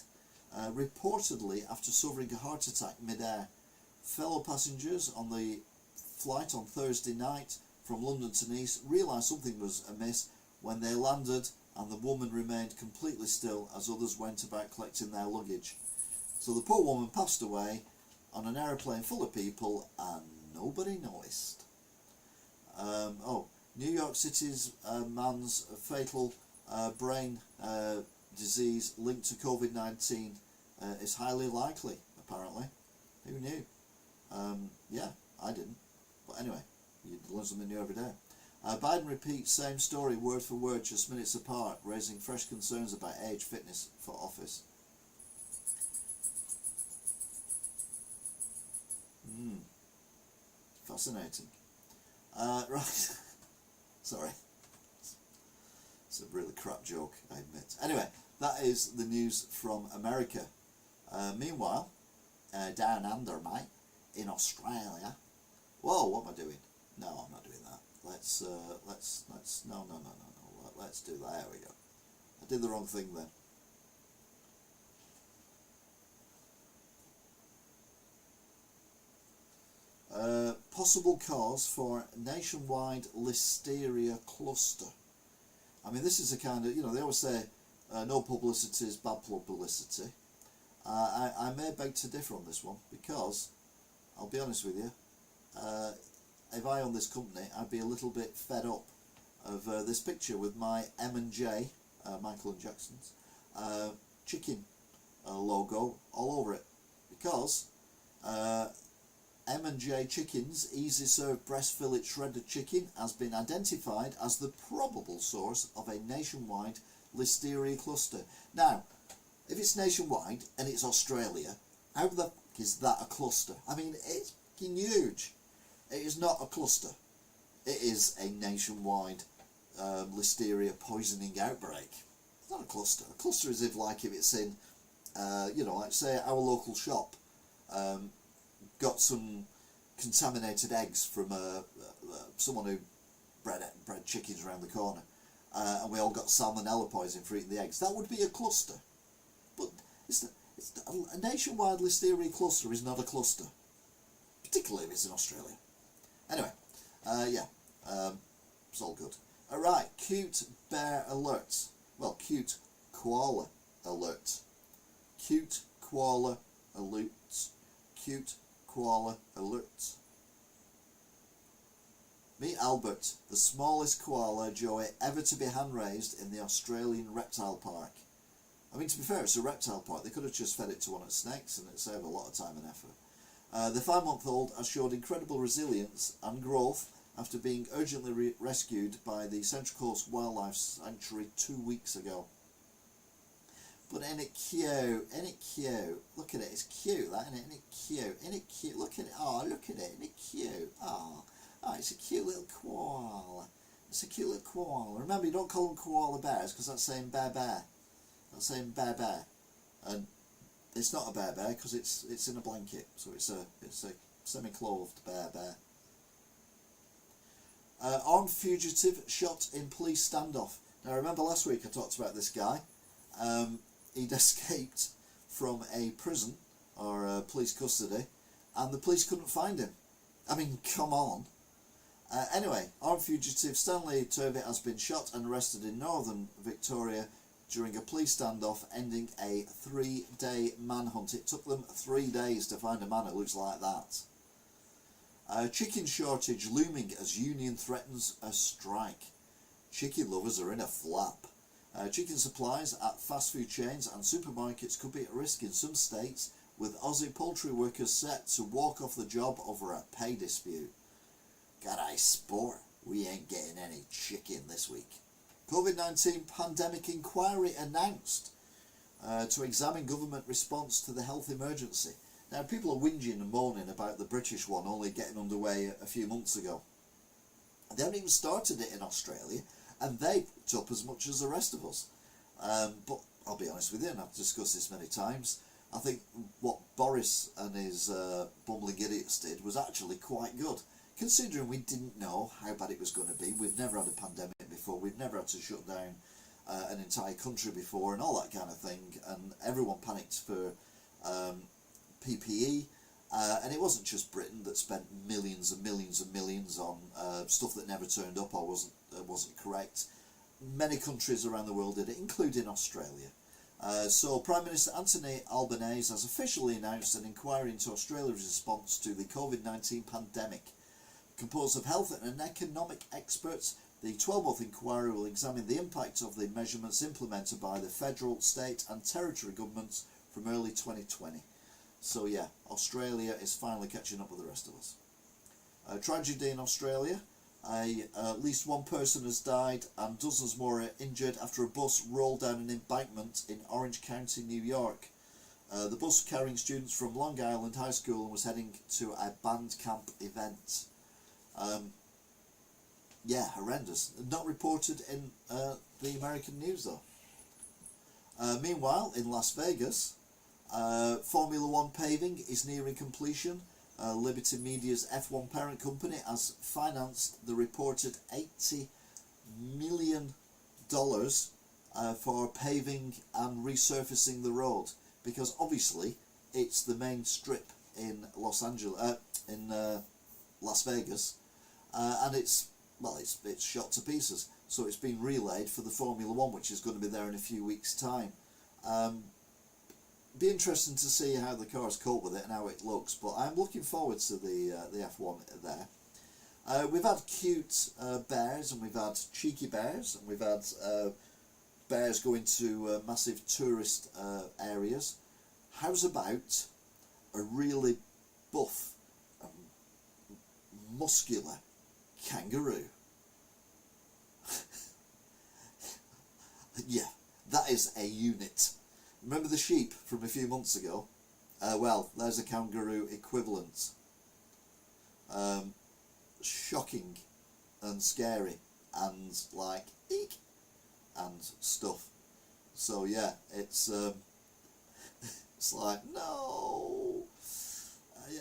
reportedly after suffering a heart attack mid-air. Fellow passengers on the flight on Thursday night from London to Nice realised something was amiss when they landed, and the woman remained completely still as others went about collecting their luggage. So the poor woman passed away on an aeroplane full of people and nobody noticed. New York City's man's fatal brain disease linked to COVID-19 is highly likely, apparently. Who knew? Yeah, I didn't. But anyway, you learn something new every day. Biden repeats same story word for word just minutes apart, raising fresh concerns about age fitness for office. Fascinating. Right. Sorry. It's a really crap joke, I admit. Anyway, that is the news from America. Meanwhile, down under, mate, in Australia. Whoa, what am I doing? No, I'm not doing that. Let's no. Let's do that. There we go. I did the wrong thing then. Possible cause for nationwide listeria cluster. I mean, this is a kind of, they always say no publicity is bad publicity. I may beg to differ on this one because, I'll be honest with you, if I owned this company, I'd be a little bit fed up of this picture with my M&J, Michael and Jackson's, chicken logo all over it, because M&J Chicken's easy serve breast fillet shredded chicken has been identified as the probable source of a nationwide listeria cluster. Now, if it's nationwide and it's Australia, how the fuck is that a cluster? I mean, it's fucking huge. It is not a cluster. It is a nationwide listeria poisoning outbreak. It's not a cluster. A cluster is if it's in, like say our local shop got some contaminated eggs from someone who bred chickens around the corner, and we all got salmonella poisoning for eating the eggs. That would be a cluster. But a nationwide listeria cluster is not a cluster, particularly if it's in Australia. Anyway, it's all good. Alright, cute bear alert. Well, cute koala alert. Cute koala alert. Cute koala alert. Meet Albert, the smallest koala joey ever to be hand-raised in the Australian reptile park. I mean, to be fair, it's a reptile park. They could have just fed it to one of the snakes and it'd save a lot of time and effort. The 5-month-old has showed incredible resilience and growth after being urgently rescued by the Central Coast Wildlife Sanctuary 2 weeks ago. But ain't it cute? Ain't it cute? Look at it, it's cute, that, isn't it? Ain't it cute? Ain't it cute? Look at it, oh, look at it, isn't it cute? Oh, it's a cute little koala. It's a cute little koala. Remember, you don't call them koala bears because that's saying bear bear. That's saying bear bear. And it's not a bear bear because it's in a blanket, so it's a semi-clothed bear bear. Armed fugitive shot in police standoff. Now remember last week I talked about this guy. He'd escaped from a prison or police custody, and the police couldn't find him. I mean, come on. Anyway, armed fugitive Stanley Turvey has been shot and arrested in northern Victoria during a police standoff, ending a 3-day manhunt. It took them 3 days to find a man who looks like that. Chicken shortage looming as union threatens a strike. Chicken lovers are in a flap. Chicken supplies at fast food chains and supermarkets could be at risk in some states, with Aussie poultry workers set to walk off the job over a pay dispute. G'day sport, we ain't getting any chicken this week. COVID-19 pandemic inquiry announced to examine government response to the health emergency. Now people are whinging and moaning about the British one only getting underway a few months ago. They haven't even started it in Australia, and they picked up as much as the rest of us. But I'll be honest with you, and I've discussed this many times, I think what Boris and his bumbling idiots did was actually quite good, considering we didn't know how bad it was going to be. We've never had a pandemic before, we've never had to shut down an entire country before and all that kind of thing, and everyone panicked for PPE, and it wasn't just Britain that spent millions and millions and millions on stuff that never turned up or wasn't correct. Many countries around the world did it, including Australia. So Prime Minister Anthony Albanese has officially announced an inquiry into Australia's response to the COVID-19 pandemic. Composed of health and economic experts, the 12-month inquiry will examine the impact of the measurements implemented by the federal, state and territory governments from early 2020. So yeah, Australia is finally catching up with the rest of us. Tragedy in Australia. At least one person has died and dozens more are injured after a bus rolled down an embankment in Orange County, New York. The bus carrying students from Long Island High School was heading to a band camp event. Yeah, horrendous. Not reported in the American news though. Meanwhile, in Las Vegas, Formula One paving is nearing completion. Liberty Media's F1 parent company has financed the reported $80 million for paving and resurfacing the road, because obviously it's the main strip in Las Vegas, and it's shot to pieces. So it's been relayed for the Formula One, which is going to be there in a few weeks' time. Be interesting to see how the cars cope with it and how it looks, but I'm looking forward to the F1 there. We've had cute bears, and we've had cheeky bears, and we've had bears going to massive tourist areas. How's about a really buff, muscular kangaroo? Yeah, that is a unit. Remember the sheep from a few months ago? Well, there's a kangaroo equivalent. Shocking and scary and like eek and stuff. So yeah, it's it's like, no.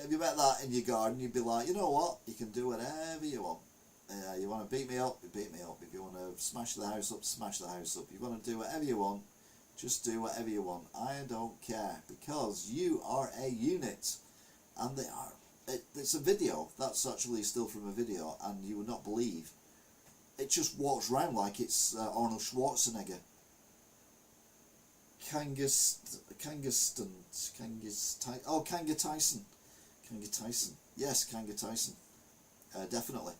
If you met that in your garden, you'd be like, you know what? You can do whatever you want. You want to beat me up, you beat me up. If you want to smash the house up, smash the house up. You want to do whatever you want, just do whatever you want. I don't care, because you are a unit. And they are. It's a video. That's actually still from a video, and you would not believe. It just walks around like it's Arnold Schwarzenegger. Kanga Tyson. Yes, Kanga Tyson. Definitely.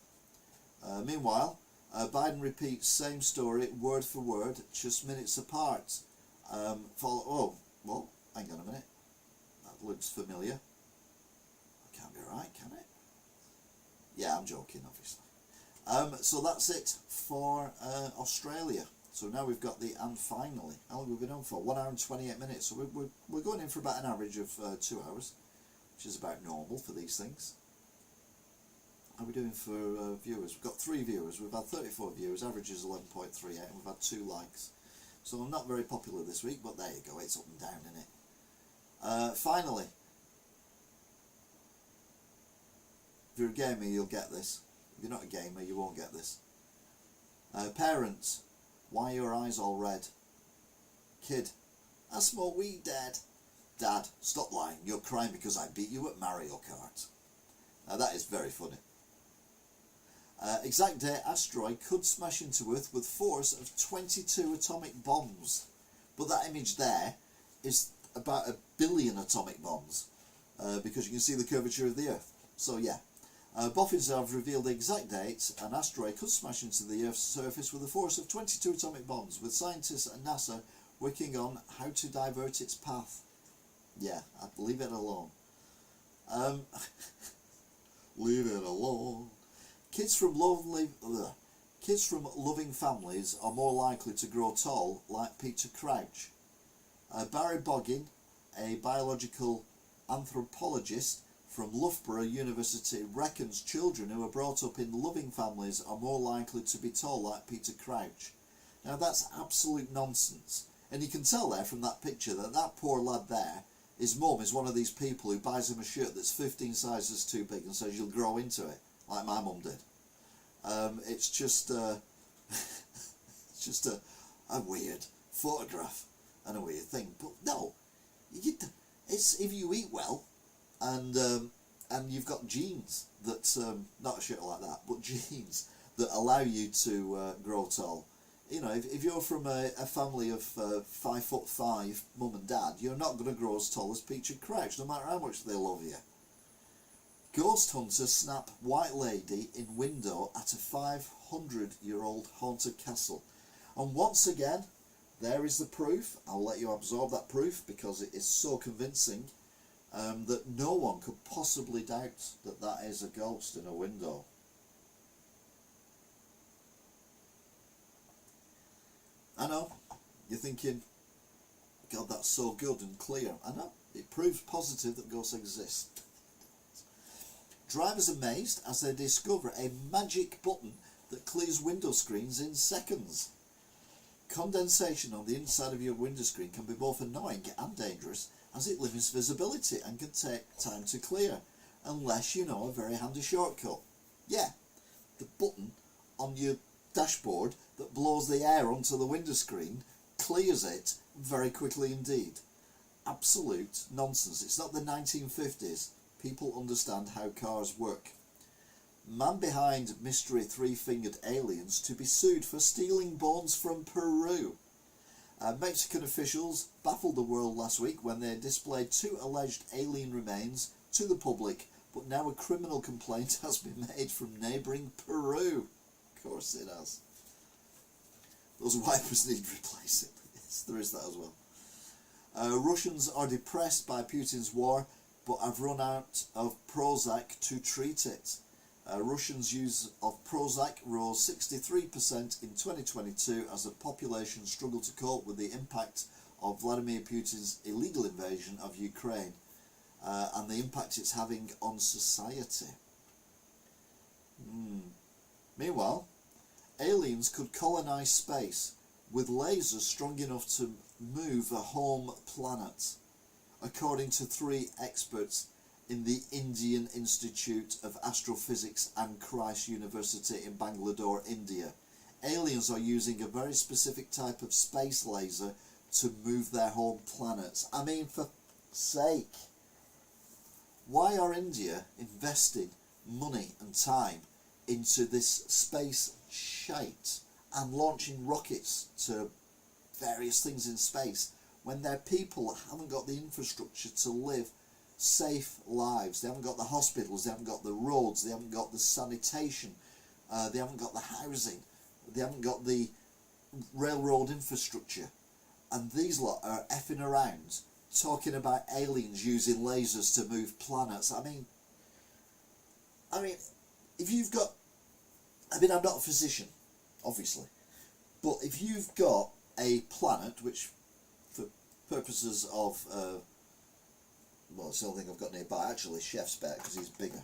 Meanwhile, Biden repeats same story word for word, just minutes apart. Oh, well, hang on a minute. That looks familiar. That can't be right, can it? Yeah, I'm joking, obviously. So that's it for Australia. So now we've got the and finally. How long have we been on for? 1 hour and 28 minutes. So we're going in for about an average of 2 hours, which is about normal for these things. How are we doing for viewers? We've got 3 viewers. We've had 34 viewers. Average is 11.38, and we've had 2 likes. So I'm not very popular this week, but there you go. It's up and down, isn't it? Finally, if you're a gamer, you'll get this. If you're not a gamer, you won't get this. Parents, why are your eyes all red? Kid, I smoke weed, Dad. Dad, stop lying. You're crying because I beat you at Mario Kart. Now that is very funny. Exact date asteroid could smash into Earth with force of 22 atomic bombs. But that image there is about 1 billion atomic bombs, because you can see the curvature of the Earth. So yeah, boffins have revealed the exact date an asteroid could smash into the Earth's surface with a force of 22 atomic bombs, with scientists at NASA working on how to divert its path. Yeah, I'd leave it alone. Leave it alone. Kids from loving families are more likely to grow tall, like Peter Crouch. Barry Boggin, a biological anthropologist from Loughborough University, reckons children who are brought up in loving families are more likely to be tall, like Peter Crouch. Now that's absolute nonsense. And you can tell there from that picture that that poor lad there, his mum is one of these people who buys him a shirt that's 15 sizes too big and says you'll grow into it, like my mum did. It's just it's just a weird photograph and a weird thing. But no, it's if you eat well and you've got genes that not a shirt like that, but genes that allow you to grow tall. You know, if you're from a family of 5'5" mum and dad, you're not going to grow as tall as Peach and Crouch, no matter how much they love you. Ghost hunter snap white lady in window at a 500-year-old haunted castle. And once again, there is the proof. I'll let you absorb that proof because it is so convincing that no one could possibly doubt that that is a ghost in a window. I know, you're thinking, God, that's so good and clear. I know, it proves positive that ghosts exist. Drivers amazed as they discover a magic button that clears window screens in seconds. Condensation on the inside of your window screen can be both annoying and dangerous as it limits visibility and can take time to clear, unless you know a very handy shortcut. Yeah, the button on your dashboard that blows the air onto the window screen clears it very quickly indeed. Absolute nonsense. It's not the 1950s. People understand how cars work. Man behind mystery three-fingered aliens to be sued for stealing bones from Peru. Mexican officials baffled the world last week when they displayed 2 alleged alien remains to the public, but now a criminal complaint has been made from neighbouring Peru. Of course it has. Those wipers need replacing. Yes, there is that as well. Russians are depressed by Putin's war, but have run out of Prozac to treat it. Russians' use of Prozac rose 63% in 2022 as the population struggled to cope with the impact of Vladimir Putin's illegal invasion of Ukraine and the impact it's having on society. Meanwhile, aliens could colonise space with lasers strong enough to move a home planet, according to 3 experts in the Indian Institute of Astrophysics and Christ University in Bangalore, India. Aliens are using a very specific type of space laser to move their home planets. I mean, for sake, why are India investing money and time into this space shite and launching rockets to various things in space when their people haven't got the infrastructure to live safe lives? They haven't got the hospitals, they haven't got the roads, they haven't got the sanitation, they haven't got the housing, they haven't got the railroad infrastructure. And these lot are effing around talking about aliens using lasers to move planets. I mean, if you've got, I'm not a physician, obviously, but if you've got a planet which, for purposes of well, it's the only thing I've got nearby, actually, Chef's bet, because he's bigger.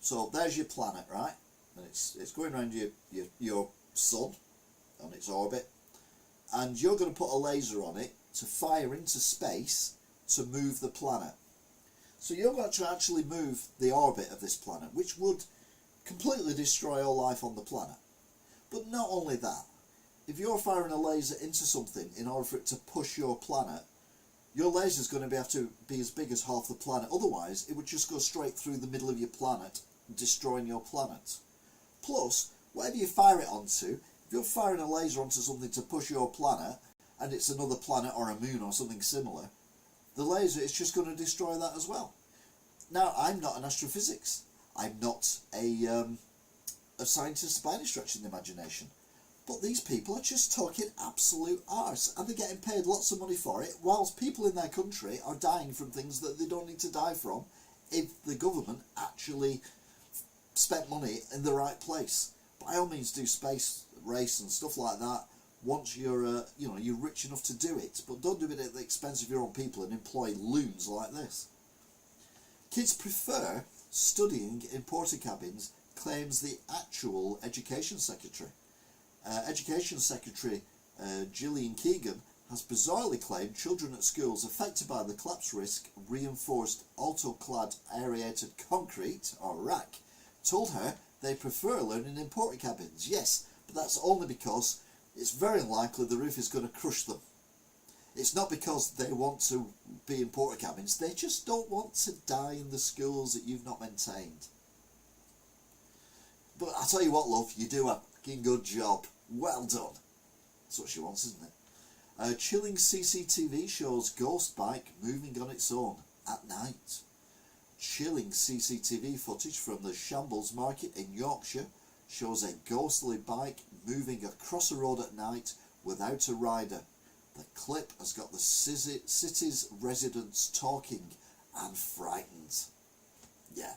So there's your planet, right? And it's going around your sun on its orbit, and you're going to put a laser on it to fire into space to move the planet. So you're going to actually move the orbit of this planet, which would completely destroy all life on the planet. But not only that, if you're firing a laser into something in order for it to push your planet, your laser is going to have to be as big as half the planet. Otherwise, it would just go straight through the middle of your planet, destroying your planet. Plus, whatever you fire it onto, if you're firing a laser onto something to push your planet, and it's another planet or a moon or something similar, the laser is just going to destroy that as well. Now, I'm not an astrophysics. I'm not a scientist by any stretch of the imagination. But these people are just talking absolute arse, and they're getting paid lots of money for it, whilst people in their country are dying from things that they don't need to die from if the government actually spent money in the right place. By all means, do space race and stuff like that once you're you're rich enough to do it, but don't do it at the expense of your own people and employ loons like this. Kids prefer studying in porta cabins, claims the actual Education Secretary. Education Secretary Gillian Keegan, has bizarrely claimed children at schools affected by the collapse risk reinforced autoclad aerated concrete, or RAC, told her they prefer learning in porta cabins. Yes, but that's only because it's very unlikely the roof is going to crush them. It's not because they want to be in porta cabins, they just don't want to die in the schools that you've not maintained. But I tell you what, love, you do a fucking good job. Well done. That's what she wants, isn't it? Chilling CCTV shows ghost bike moving on its own at night. Chilling CCTV footage from the Shambles Market in Yorkshire shows a ghostly bike moving across a road at night without a rider. The clip has got the city's residents talking and frightened. Yeah.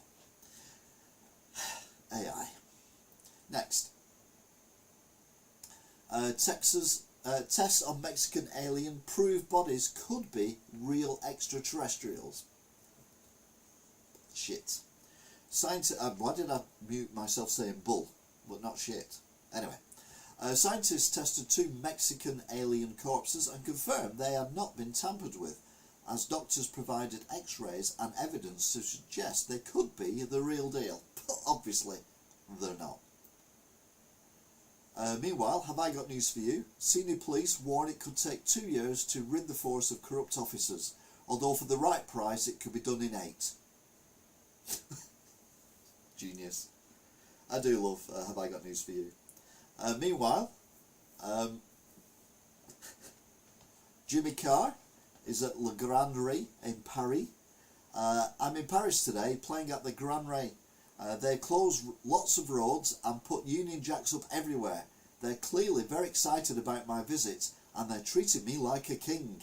AI. Next. Tests on Mexican alien prove bodies could be real extraterrestrials. Shit. Why did I mute myself saying bull, but not shit? Anyway. Scientists tested 2 Mexican alien corpses and confirmed they had not been tampered with, as doctors provided x-rays and evidence to suggest they could be the real deal. But obviously, they're not. Meanwhile, have I got news for you? Senior police warn it could take 2 years to rid the force of corrupt officers, although for the right price it could be done in 8. Genius. I do love Have I Got News for You. Meanwhile, Jimmy Carr is at Le Grand Rey in Paris. I'm in Paris today playing at the Grand Rey. They close lots of roads and put Union Jacks up everywhere. They're clearly very excited about my visit and they're treating me like a king.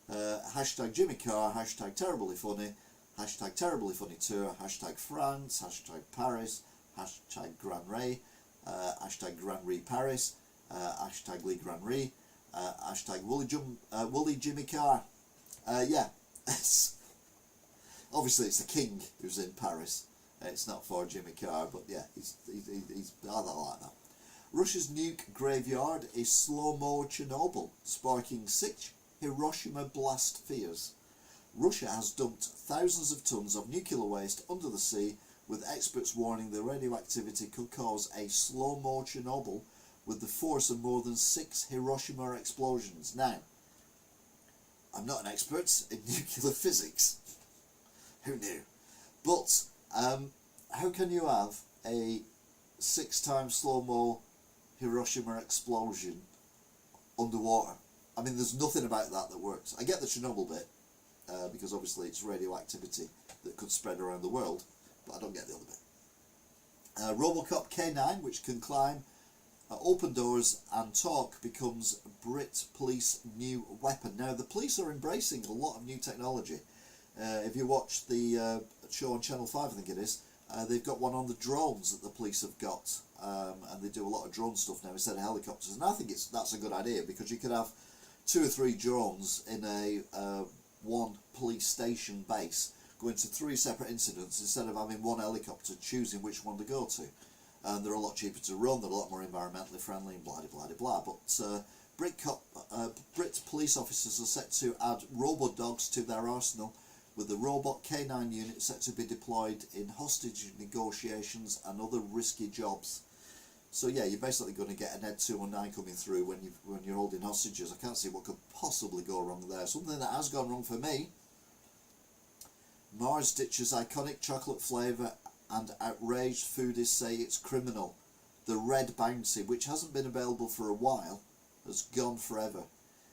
Hashtag Jimmy Carr, hashtag terribly funny, hashtag terribly funny tour, hashtag France, hashtag Paris, hashtag Grand Rey, hashtag Grand Rey Paris, hashtag Le Grand Rey, hashtag Woolly Jimmy Carr. Yeah, obviously it's the king who's in Paris. It's not for Jimmy Carr, but yeah, he's I like that. Russia's nuke graveyard is slow-mo Chernobyl, sparking 6 Hiroshima blast fears. Russia has dumped thousands of tons of nuclear waste under the sea, with experts warning the radioactivity could cause a slow-mo Chernobyl with the force of more than 6 Hiroshima explosions. Now, I'm not an expert in nuclear physics. Who knew? But how can you have a 6 times slow-mo Hiroshima explosion underwater? I mean, there's nothing about that works. I get the Chernobyl bit, because obviously it's radioactivity that could spread around the world, but I don't get the other bit. Robocop K9, which can climb, open doors and talk, becomes Brit police new weapon. Now, the police are embracing a lot of new technology. If you watch the show on Channel 5, I think it is, they've got one on the drones that the police have got, and they do a lot of drone stuff now instead of helicopters. And I think that's a good idea, because you could have 2 or 3 drones in a one police station base going to 3 separate incidents instead of having one helicopter choosing which one to go to. And they're a lot cheaper to run, they're a lot more environmentally friendly, and blah blah blah blah. But Brit police officers are set to add robo-dogs to their arsenal, with the robot K9 unit set to be deployed in hostage negotiations and other risky jobs. So yeah, you're basically going to get an Ed 219 coming through when you're holding hostages. I can't see what could possibly go wrong there. Something that has gone wrong for me. Mars ditches iconic chocolate flavour and outraged foodies say it's criminal. The red bouncy, which hasn't been available for a while, has gone forever.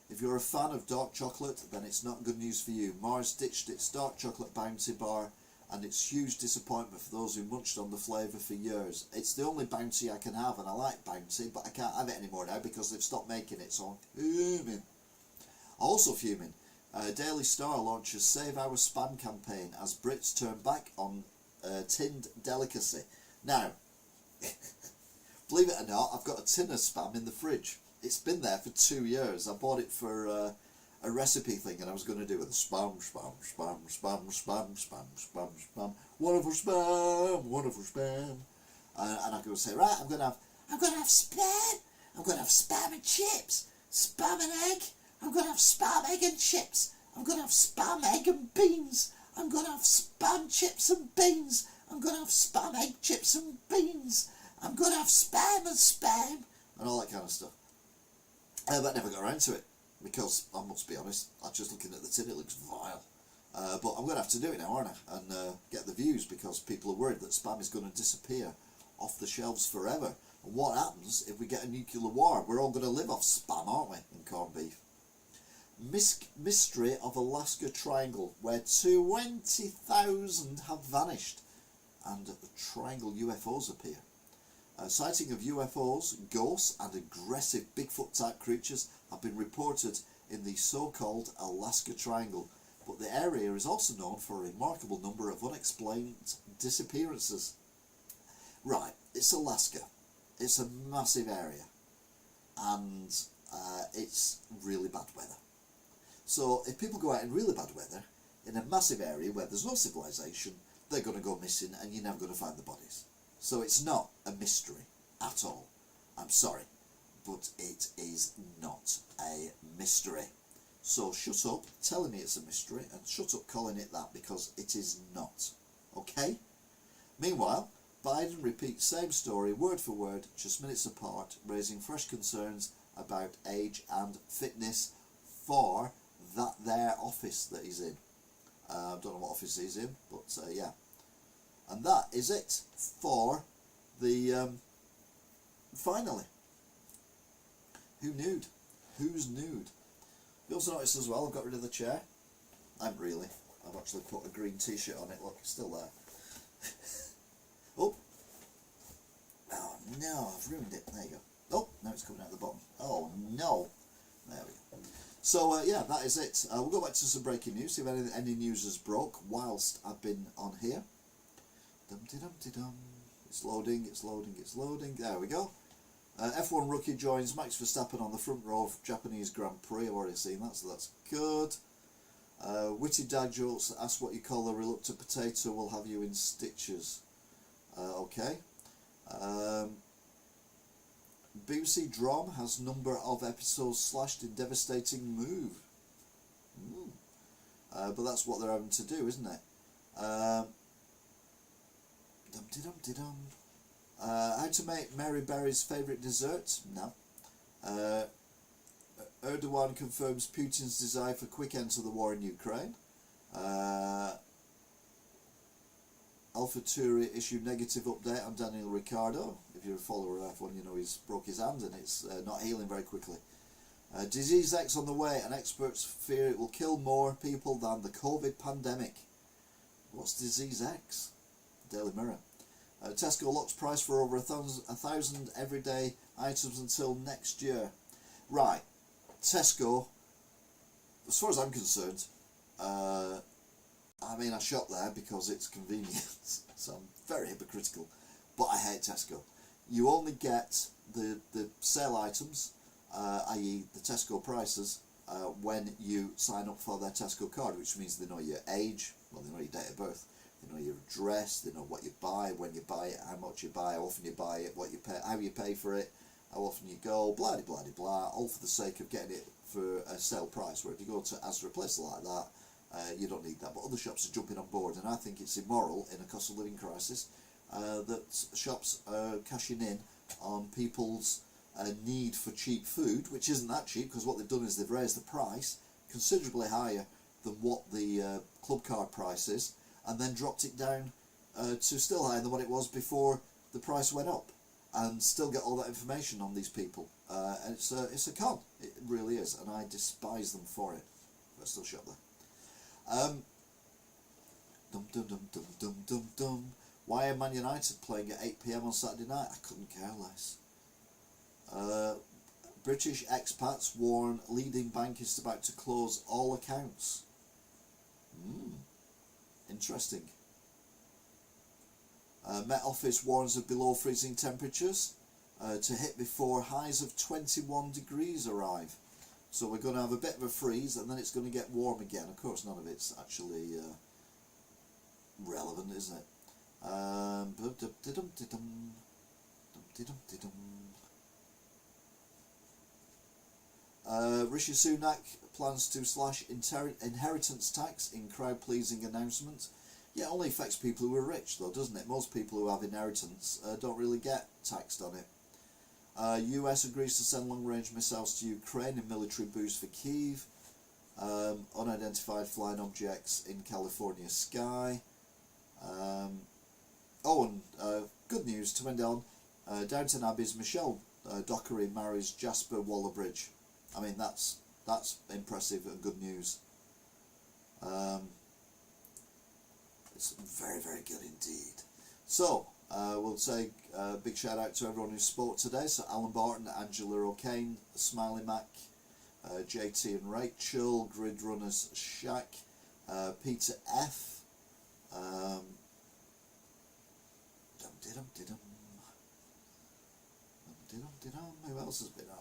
If you're a fan of dark chocolate, then it's not good news for you. Mars ditched its dark chocolate bouncy bar, and it's huge disappointment for those who munched on the flavour for years. It's the only bouncy I can have, and I like bouncy, but I can't have it anymore now because they've stopped making it, so I'm fuming. Also fuming. Daily Star launches Save Our Spam campaign as Brits turn back on tinned delicacy. Now, believe it or not, I've got a tin of spam in the fridge. It's been there for 2 years. I bought it for a recipe thing, and I was going to do with spam, wonderful spam. And I could say, right, I'm going to have spam. I'm going to have spam and chips. Spam and egg. I'm going to have spam, egg and chips. I'm going to have spam, egg and beans. I'm going to have spam, chips and beans. I'm going to have spam, egg, chips and beans. I'm going to have spam and spam. And all that kind of stuff. But I never got around to it. Because, I must be honest, I'm just looking at the tin, it looks vile. But I'm going to have to do it now, aren't I? And get the views, because people are worried that spam is going to disappear off the shelves forever. And what happens if we get a nuclear war? We're all going to live off spam, aren't we, and corned beef? Mystery of Alaska Triangle, where 20,000 have vanished and triangle UFOs appear. A sighting of UFOs, ghosts and aggressive Bigfoot-type creatures have been reported in the so-called Alaska Triangle, but the area is also known for a remarkable number of unexplained disappearances. Right, it's Alaska. It's a massive area, and it's really bad weather. So if people go out in really bad weather, in a massive area where there's no civilization, they're going to go missing and you're never going to find the bodies. So it's not a mystery at all. I'm sorry, but it is not a mystery. So shut up telling me it's a mystery, and shut up calling it that, because it is not. Okay? Meanwhile, Biden repeats same story word for word, just minutes apart, raising fresh concerns about age and fitness for that there office that he's in. I don't know what office he's in, but yeah. And that is it for the finally. Who nude? Who's nude? You also noticed as well, I've got rid of the chair. I haven't really. I've actually put a green t-shirt on it. Look, it's still there. Oh. Oh no, I've ruined it. There you go. Oh, now it's coming out the bottom. Oh no. There we go. So yeah, that is it. We'll go back to some breaking news, see if any news has broke whilst I've been on here. Dum-de-dum-de-dum. It's loading, it's loading, it's loading. There we go. F1 rookie joins Max Verstappen on the front row of Japanese Grand Prix. I've already seen that, so that's good. Witty dad jokes, ask what you call a reluctant potato, will have you in stitches. Okay. BBC Drum has number of episodes slashed in devastating move. But that's what they're having to do, isn't it? Dum-de-dum-de-dum. How to make Mary Berry's favourite dessert? No. Erdogan confirms Putin's desire for quick end to the war in Ukraine. AlphaTauri issued negative update on Daniel Ricciardo. If you're a follower of F1, you know he's broke his hand and it's not healing very quickly. Disease X on the way, and experts fear it will kill more people than the COVID pandemic. What's Disease X? Daily Mirror. Tesco locks price for over 1,000 everyday items until next year. Right, Tesco, as far as I'm concerned, I mean, I shop there because it's convenient, so I'm very hypocritical, but I hate Tesco. You only get the sale items, i.e. the Tesco prices, when you sign up for their Tesco card, which means they know your age, well, they know your date of birth, they know your address, they know what you buy, when you buy it, how much you buy, how often you buy it, what you pay, how you pay for it, how often you go, blah blah blah blah, all for the sake of getting it for a sale price. Where if you go to Asda, a place like that, you don't need that. But other shops are jumping on board, and I think it's immoral in a cost of living crisis that shops are cashing in on people's need for cheap food, which isn't that cheap, because what they've done is they've raised the price considerably higher than what the club card price is, and then dropped it down to still higher than what it was before the price went up, and still get all that information on these people. And it's a con, it really is, and I despise them for it. But I still shop there. Dum dum dum dum dum dum dum. Why are Man United playing at 8 PM on Saturday night? I couldn't care less. British expats warn leading bank is about to close all accounts. Interesting. Met Office warns of below freezing temperatures to hit before highs of 21 degrees arrive. So we're going to have a bit of a freeze, and then it's going to get warm again. Of course, none of it's actually relevant, is it? Rishi Sunak plans to slash inheritance tax in crowd-pleasing announcement. Yeah, it only affects people who are rich, though, doesn't it? Most people who have inheritance don't really get taxed on it. US agrees to send long-range missiles to Ukraine in military boost for Kyiv. Unidentified flying objects in California sky. Good news to end on. Downton Abbey's Michelle Dockery marries Jasper Wallerbridge. I mean, that's impressive and good news. It's very, very good indeed. So, we'll say a big shout out to everyone who spoke today. So, Alan Barton, Angela O'Kane, Smiley Mac, JT and Rachel, Grid Runners Shack, Peter F. Who else has been on?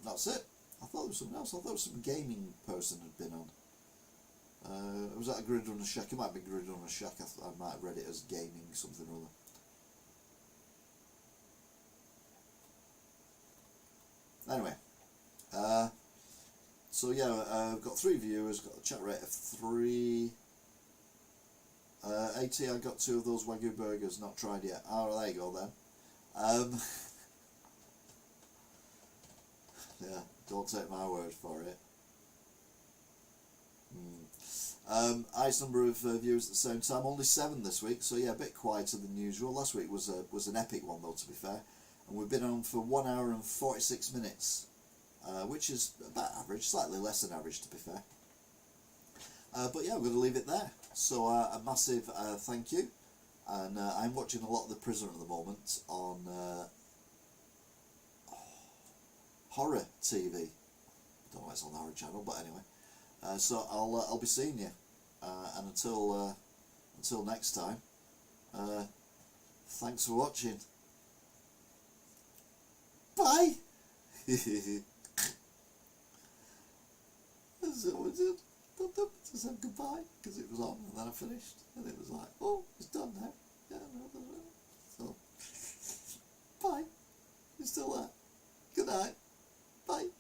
That's it. I thought there was something else. I thought some gaming person had been on. Was that a Grid Runner Shack? It might be Grid Runner Shack. I might have read it as gaming something or other. Anyway, so yeah, I've got 3 viewers, got a chat rate of 3. AT, I got 2 of those Wagyu burgers, not tried yet. Oh, there you go then. Yeah, don't take my word for it. Highest number of viewers at the same time, only 7 this week, so yeah, a bit quieter than usual. Last week was an epic one though, to be fair, and we've been on for 1 hour and 46 minutes, which is about average, slightly less than average to be fair. But yeah, I'm going to leave it there. So a massive thank you, and I'm watching a lot of The Prisoner at the moment on horror TV. I don't know why it's on the horror channel, but anyway. So I'll be seeing you, and until next time, thanks for watching. Bye. So was it? To say goodbye because it was on, and then I finished, and it was like, oh, it's done now. Yeah, no, so bye. You're still there. Good night. Bye.